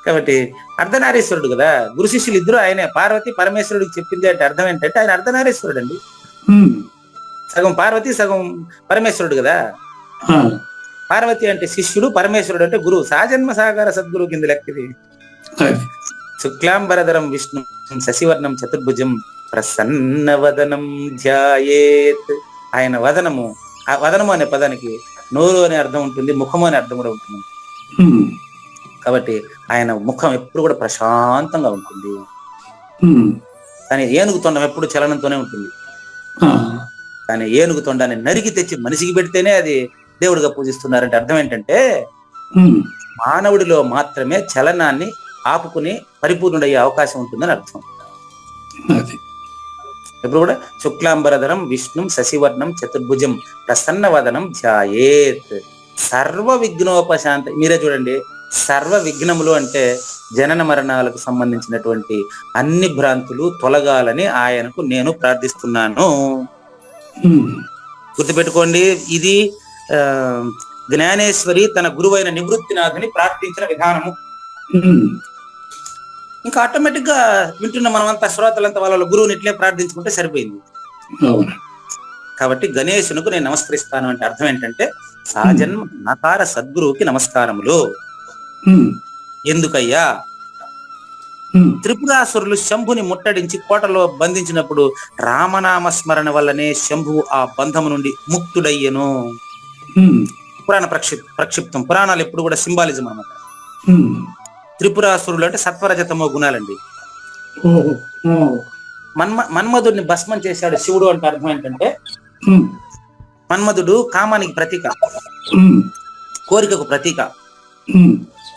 కాబట్టి అర్ధనారీశ్వరుడు కదా, గురు శిష్యులు ఇద్దరు ఆయనే. పార్వతి పరమేశ్వరుడికి చెప్పింది అంటే అర్థం ఏంటంటే ఆయన అర్ధనారీశ్వరుడు అండి. సగం పార్వతి సగం పరమేశ్వరుడు కదా. పార్వతి అంటే శిష్యుడు, పరమేశ్వరుడు అంటే గురువు. సాజన్మ సాకార సద్గురువు కింద లెక్కది. శుక్లాంబరధరం విష్ణు శశివర్ణం చతుర్భుజం ప్రసన్నవదనం ధ్యాయేత్. ఆయన వదనము, ఆ వదనము అనే పదానికి నోరు అనే అర్థం ఉంటుంది, ముఖము అనే అర్థం కూడా ఉంటుంది. కాబట్టి ఆయన ముఖం ఎప్పుడు కూడా ప్రశాంతంగా ఉంటుంది. కానీ ఏనుగు తొండం ఎప్పుడు చలనంతోనే ఉంటుంది. కానీ ఏనుగు తొండాన్ని నరికి తెచ్చి మనిషికి పెడితేనే అది దేవుడిగా పూజిస్తున్నారంటే అర్థం ఏంటంటే మానవుడిలో మాత్రమే చలనాన్ని ఆపుకుని పరిపూర్ణుడయ్యే అవకాశం ఉంటుందని అర్థం. ఎప్పుడు కూడా శుక్లాంబరధరం విష్ణు శశివర్ణం చతుర్భుజం ప్రసన్నవదనం ధ్యాయేత్ సర్వ విఘ్నోపశాంతి. మీరే చూడండి, సర్వ విఘ్నములు అంటే జనన మరణాలకు సంబంధించినటువంటి అన్ని భ్రాంతులు తొలగాలని ఆయనకు నేను ప్రార్థిస్తున్నాను. గుర్తుపెట్టుకోండి, ఇది జ్ఞానేశ్వరి తన గురువైన నివృత్తినాథుని ప్రార్థించిన విధానము. ఇంకా ఆటోమేటిక్ గా వింటున్న మనమంతా శ్రోతలంతా వాళ్ళ గురువుని ఇట్లే ప్రార్థించుకుంటే సరిపోయింది. కాబట్టి గణేశునికి నేను నమస్కరిస్తాను అంటే అర్థం ఏంటంటే సాజన్మ నకార సద్గురువుకి నమస్కారములు. ఎందుకయ్యా? త్రిపురాసురులు శంభుని ముట్టడించి కోటలో బంధించినప్పుడు రామనామ స్మరణ వల్లనే శంభువు ఆ బంధము నుండి ముక్తుడయ్యను. పురాణ ప్రక్షిప్తం. పురాణాలు ఎప్పుడు కూడా సింబాలిజం అన్నమాట. త్రిపురాసురులు అంటే సత్వరజతమో గుణాలండి. మన్మధుడిని భస్మం చేశాడు శివుడు అంటే అర్థం ఏంటంటే మన్మధుడు కామానికి ప్రతీక, కోరికకు ప్రతీక.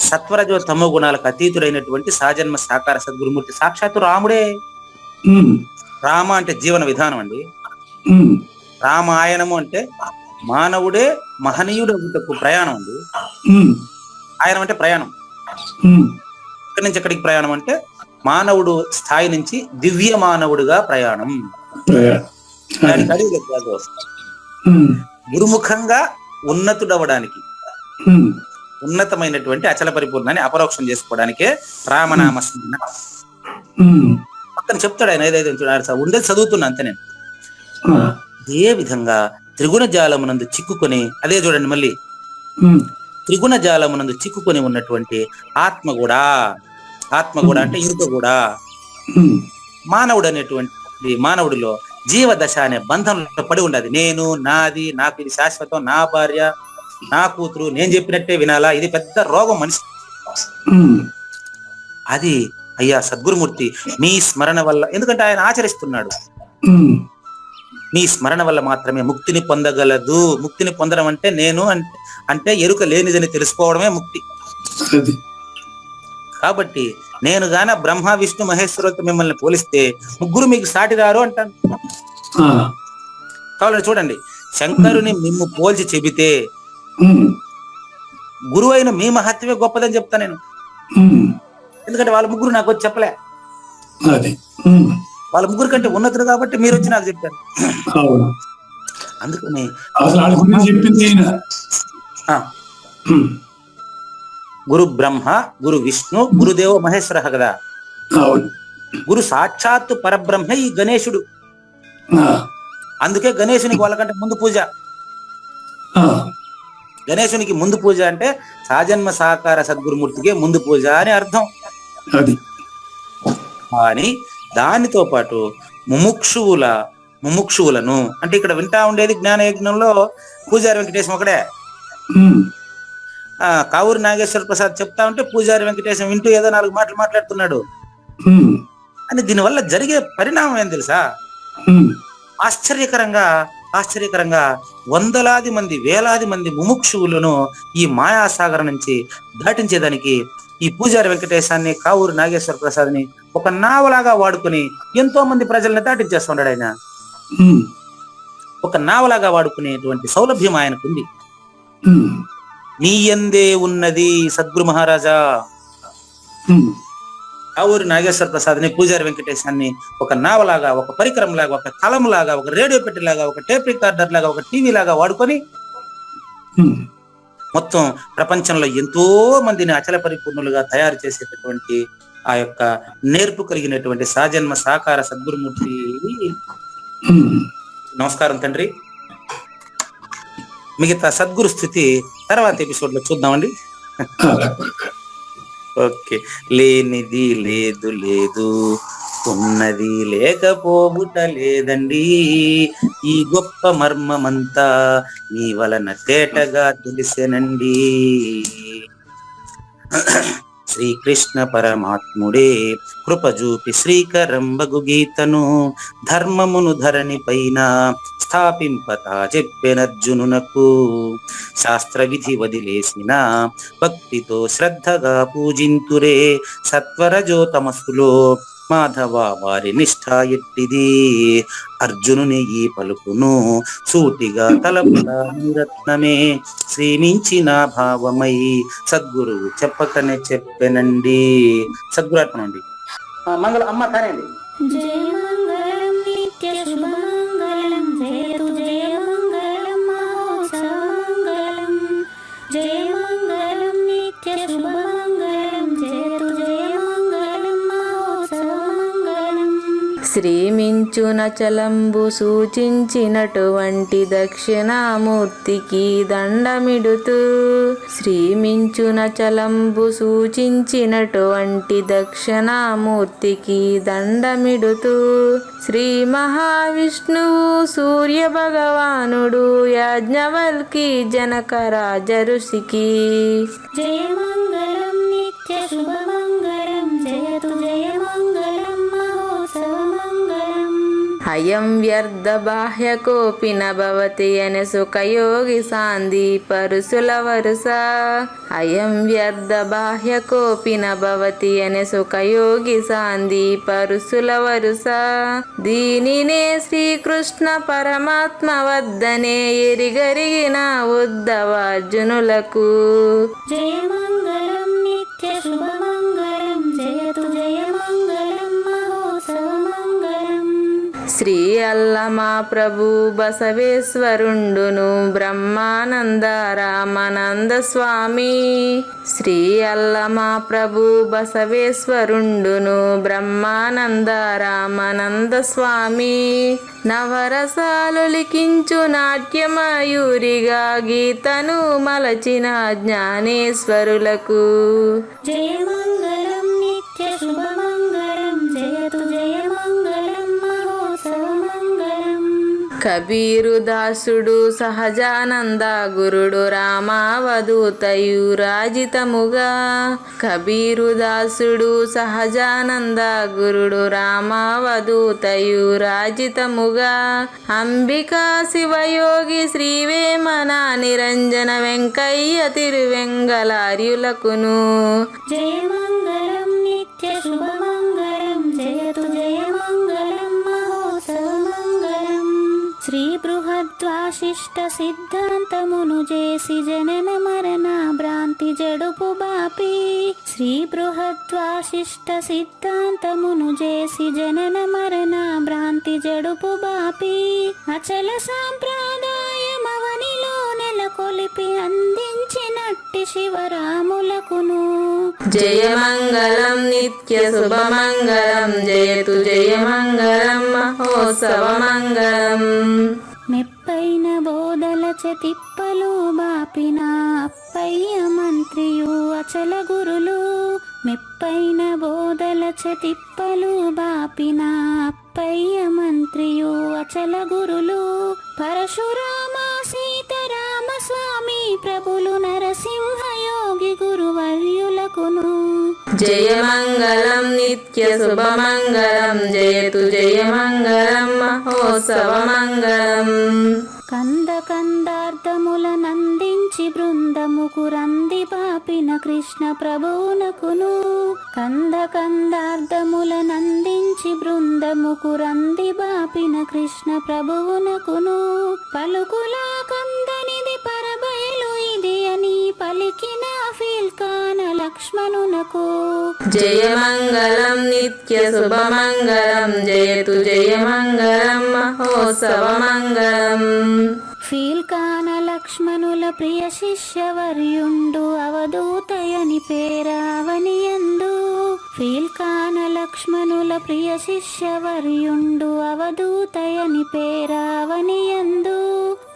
సత్వరజ తమో గుణాలకు అతీతుడైనటువంటి సాజన్మ సాకార సద్గురుమూర్తి సాక్షాత్తు రాముడే. రామ అంటే జీవన విధానం అండి. రామాయణము అంటే మానవుడే మహనీయుడు ప్రయాణం అండి. ఆయనం అంటే ప్రయాణం. ఎక్కడి నుంచి ఎక్కడికి ప్రయాణం అంటే మానవుడు స్థాయి నుంచి దివ్య మానవుడిగా ప్రయాణం. దానికి అడిగి కాదు, గురుముఖంగా ఉన్నతుడవడానికి, ఉన్నతమైనటువంటి అచల పరిపూర్ణాన్ని అపరోక్షం చేసుకోవడానికే రామనామ స్మరణ. పక్కన చెప్తాడు ఆయన, ఏదైతే ఉండేది చదువుతున్నా అంతే నేను. అదే విధంగా త్రిగుణ జాలమునందు చిక్కుకొని, అదే చూడండి మళ్ళీ, త్రిగుణ జాలమునందు చిక్కుకొని ఉన్నటువంటి ఆత్మ కూడా అంటే ఇరుక కూడా మానవుడు అనేటువంటి మానవుడిలో జీవదశ అనే బంధంలో పడి ఉండదు. నేను, నాది, నాకు ఇది శాశ్వతం, నా భార్య, నా కూతురు, నేను చెప్పినట్టే వినాలా, ఇది పెద్ద రోగం మనిషి. అది అయ్యా సద్గురుమూర్తి మీ స్మరణ వల్ల, ఎందుకంటే ఆయన ఆచరిస్తున్నాడు, మీ స్మరణ వల్ల మాత్రమే ముక్తిని పొందగలదు. ముక్తిని పొందడం అంటే నేను అంటే ఎరుక లేనిదని తెలుసుకోవడమే ముక్తి. కాబట్టి నేను గాన బ్రహ్మ విష్ణు మహేశ్వరులతో మిమ్మల్ని పోలిస్తే ముగ్గురు మీకు సాటి రారు అంటాను. కావాలని చూడండి, శంకరుని మిమ్ము పోల్చి చెబితే గురువు అయిన మీ మహత్వమే గొప్పదని చెప్తా నేను. ఎందుకంటే వాళ్ళ ముగ్గురు నాకు వచ్చి చెప్పలే, వాళ్ళ ముగ్గురు కంటే ఉన్నతుడు కాబట్టి మీరు వచ్చి నాకు చెప్పారు. అందుకని గురు బ్రహ్మ, గురు విష్ణు, గురుదేవ మహేశ్వర కదా. గురు సాక్షాత్తు పరబ్రహ్మ ఈ గణేశుడు. అందుకే గణేశునికి వాళ్ళకంటే ముందు పూజ. గణేశునికి ముందు పూజ అంటే సాజన్మ సాకార సద్గురుమూర్తికే ముందు పూజ అని అర్థం. కానీ దానితో పాటు ముముక్షువులను అంటే ఇక్కడ వింటా ఉండేది జ్ఞానయజ్ఞంలో పూజారి వెంకటేశం ఒకడే. కావూరి నాగేశ్వర ప్రసాద్ చెప్తా ఉంటే పూజారి వెంకటేశం వింటూ ఏదో 4 మాటలు మాట్లాడుతున్నాడు అని. దీనివల్ల జరిగే పరిణామం ఏం తెలుసా? ఆశ్చర్యకరంగా వందలాది మంది, వేలాది మంది ముముక్షువులను ఈ మాయాసాగరం నుంచి దాటించేదానికి ఈ పూజారి వెంకటేశాన్ని, కావూరి నాగేశ్వర ప్రసాద్ ని ఒక నావలాగా వాడుకుని ఎంతో మంది ప్రజల్ని దాటించేస్తున్నాడు ఆయన. ఒక నావలాగా వాడుకునేటువంటి సౌలభ్యం ఆయనకుంది. నీ యందే ఉన్నది సద్గురు మహారాజా. కావూరి నాగేశ్వర ప్రసాద్ ని, పూజారి వెంకటేశాన్ని ఒక నావలాగా, ఒక పరికరం లాగా, ఒక కలం లాగా, ఒక రేడియో పెట్టి లాగా, ఒక టేప్ రికార్డర్ లాగా, ఒక టీవీ లాగా వాడుకొని మొత్తం ప్రపంచంలో ఎంతో మందిని అచల పరిపూర్ణులుగా తయారు చేసేటటువంటి ఆ యొక్క నేర్పు కలిగినటువంటి సాజన్మ సాకార సద్గురుమూర్తి. నమస్కారం తండ్రి. మిగతా సద్గురు స్థితి తర్వాత ఎపిసోడ్ లో చూద్దామండి. ఓకే. లేనిది లేదు, ఉన్నది లేకపోవుట లేదండి, ఈ గొప్ప మర్మమంతా మీ వలన తేటగా తెలిసెనండి. శ్రీకృష్ణ పరమాత్ముడే కృపజూపి శ్రీకరంబగు గీతను ధర్మమును ధరణి పైన స్థాపింపతా చెప్పెనర్జునునకు. శాస్త్ర విధి వదిలేసిన భక్తితో శ్రద్ధగా పూజింతురే సత్వరజో తమస్సులో మాధవ వారి నిష్ఠ ఎట్టిది. అర్జునుని ఈ పలుకును సూటిగా తలపుల రత్నమే శ్రీమించిన భావమై సద్గురువు చెప్పకనే చెప్పెనండి. సద్గురాత్మనండి. మంగళ అమ్మ కానండి. జయ మంగళం నిత్య శుభమంగళం, జయతు జయ మంగళం మహోత్సవమంగళం. జయ మంగళం నిత్య శుభమంగళం, జయతు జయ మంగళం మహోత్సవమంగళం. శ్రీమించునచలంబు సూచించినటువంటి దక్షిణామూర్తికి దండమిడుతూ, శ్రీమించునచలంబు సూచించినటువంటి దక్షిణామూర్తికి దండమిడుతూ, శ్రీ మహావిష్ణువు సూర్య భగవానుడు యాజ్ఞవల్కి జనక రాజఋషికి. జయ మంగళం నిత్య శుభమంగళం, జయతు జయ మంగళం మహోత్సవమంగళం. అయం వ్యర్థ బాహ్య కోపి నభవతి అనే సుఖయోగి సాంది పరుసుల వరుస. అయం వ్యర్థ బాహ్య కోపి నభవతి అనే సుఖయోగి సాంది పరుసుల వరుస. దీనినే శ్రీకృష్ణ పరమాత్మ వద్దనే ఎరిగరిగిన ఉద్ధవార్జునులకు. జయ మంగళం నిత్య శుభమంగళం, శ్రీ అల్లమా ప్రభు బసవేశ్వరుండును బ్రహ్మానంద రామానంద స్వామి. శ్రీ అల్లమా ప్రభు బసవేశ్వరుండును బ్రహ్మానంద రామానంద స్వామి. నవరసాలు లిఖించు నాట్యమయూరిగా గీతను మలచిన జ్ఞానేశ్వరులకు. జయమంగళం నిత్య శుభమంగళం జయతు జయమంగళం మహోత్సవమంగళం. కబీరు దాసుడు సహజానంద గురుడు రామావధూతయు రాజితముగా. కబీరు దాసుడు సహజానంద గురుడు రామావధూతయు రాజితముగా. అంబికా శివయోగి శ్రీవేమన నిరంజన వెంకయ్య తిరువెంగళార్యులకును. జయమంగళం నిత్య శుభమంగళం జయతు జయమంగళం మహోత్సవమంగళం. శ్రీ బృహద్వాశిష్ట సిద్ధాంతమును చేసి జనన మరణ భ్రాంతి జడుపు బాపి. శ్రీ బృహద్వాశిష్ట సిద్ధాంతమును చేసి జనన మరణ భ్రాంతి జడుపు బాపి. అచల సాంప్రదాయమవనిలో నెలకొలిపి అందించినట్టి శివరాములకును. జయమంగళం నిత్య శుభమంగళం జయతు జయమంగళం మహోత్సవమంగళం. మెప్పైన బోధల తిప్పలు బాపిన అప్పయ్య మంత్రియు అచల గురులు. మెప్పైన బోధల తిప్పలు బాపిన అప్పయ్య మంత్రియు అచల గురులు. పరశురామ సీతారామ స్వామి ప్రభులు నరసింహయోగి గురువర్యులకును. జయమంగళం నిత్య శుభమంగళం జయతు జయమంగళం మహోత్సవమంగళం. కంద కందార్థముల నందించి బృందముకు రంది పాపిన కృష్ణ ప్రభువునకును. కంద కందార్థముల నందించి బృందముకు రంది బాపిన కృష్ణ ప్రభువునకును. పలుకులా కందనిది పరబయలు ఇది అని పలికిన ఫీల్కాన లక్ష్మణునకు. జయమంగళం నిత్య శుభమంగళం జయతు జయమంగళం మహోత్సవమంగళం. ఫీల్కాన లక్ష్మణుల ప్రియ శిష్యవర్యుండు అవధూతయని పేరావనియందు. ఫీల్కాన లక్ష్మణుల ప్రియ శిష్యవర్యుండు అవధూతయని పేరావనియందు.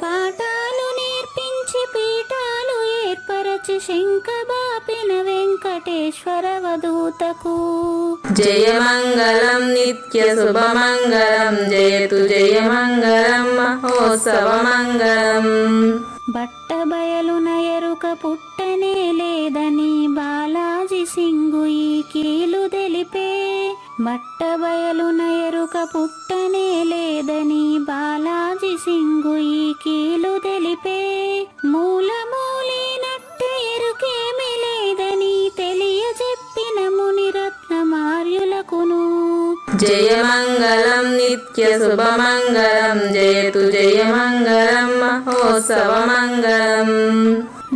పాఠాలు నేర్పించి పీఠాలు ఏర్పరచి శంఖబాపిన వెంకటేశ్వర వధూతకు. జయమంగళం నిత్య శుభమంగళం జయతు జయమంగళం మహోత్సవమంగళం. బట్టబయలున ఎరుక పుట్టనే లేదని బాలాజీ సింగు ఈ కీలు తెలిపే. బట్టబయలున ఎరుక పుట్టనే లేదని బాలాజీ సింగు ఈ కీలు తెలిపే. మూలమూలినట్టు ఎరుకేమి లేదని తెలియజెప్పిన మునిరత్నమార్యులకును. జయమంగళం నిత్య శుభమంగళం జయతు జయమంగళం మహోత్సవమంగళం.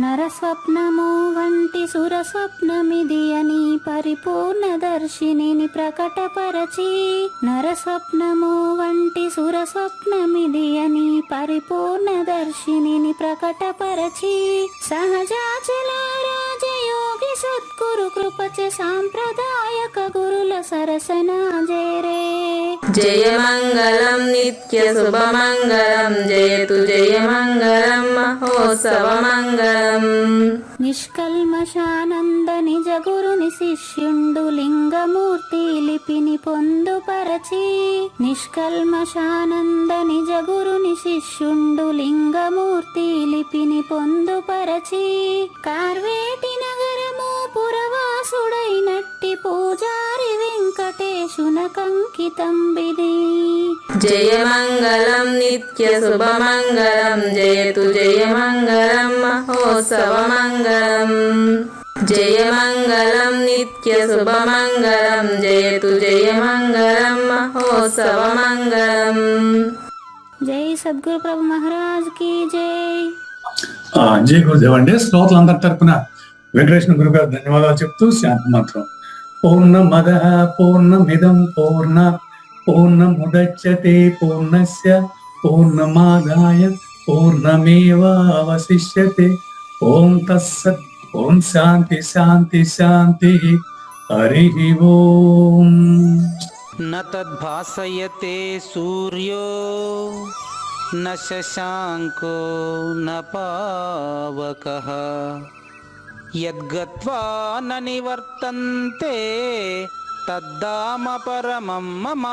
నరస్వప్నము వంటి సురస్వప్నమిది అని పరిపూర్ణ దర్శినిని ప్రకటపరచి. నరస్వప్నము వంటి సురస్వప్నమిది అని పరిపూర్ణ దర్శినిని ప్రకటపరచి. సహజాచల రాజయోగి సద్గురు కృపచ సాంప్రదాయక గురుల సరసన జేరే. జయమంగళం నిత్య శుభమంగళం జయతు జయమంగళం మహోత్సవమంగళం. నిష్కల్మషానంద నిజ గురుని శిష్యుండు లింగమూర్తి లిపిని పొందుపరచి. నిష్కల్మషానంద నిజ గురుని శిష్యుండు లింగమూర్తి లిపిని పొందుపరచి. కార్వేటి నగరము పురవాసుడైనట్టి పూజారి వెంకటేశునకంకితం బిది. జయమంగళం నిత్య శుభమంగళం జయతు జయమంగళం మహోత్సవమంగళం. జయమంగళం నిత్య శుభమంగళం జయతు జయమంగళం మహోత్సవమంగళం. జై సద్గురు ప్రభు మహారాజ్ కి జై. జై గురుదేవ్ అండి. శ్రోతలందరి తరపున వెంకటేశ్వర గురు గారు ధన్యవాదాలు చెప్తూ శాంతి మంత్రం. పూర్ణమద పూర్ణమిదం పూర్ణ పూర్ణముదచ్యతే పూర్ణస్య పూర్ణమాదాయ పూర్ణమేవావశిష్యతే. ఓం తస్సత్. ఓం శాంతి శాంతి శాంతి. హరి ఓం. న తద్భాసయతే సూర్యో న శశాంకో న పావకః యద్గత్వా న నివర్తంతే తద్ధామ పరమం మమ.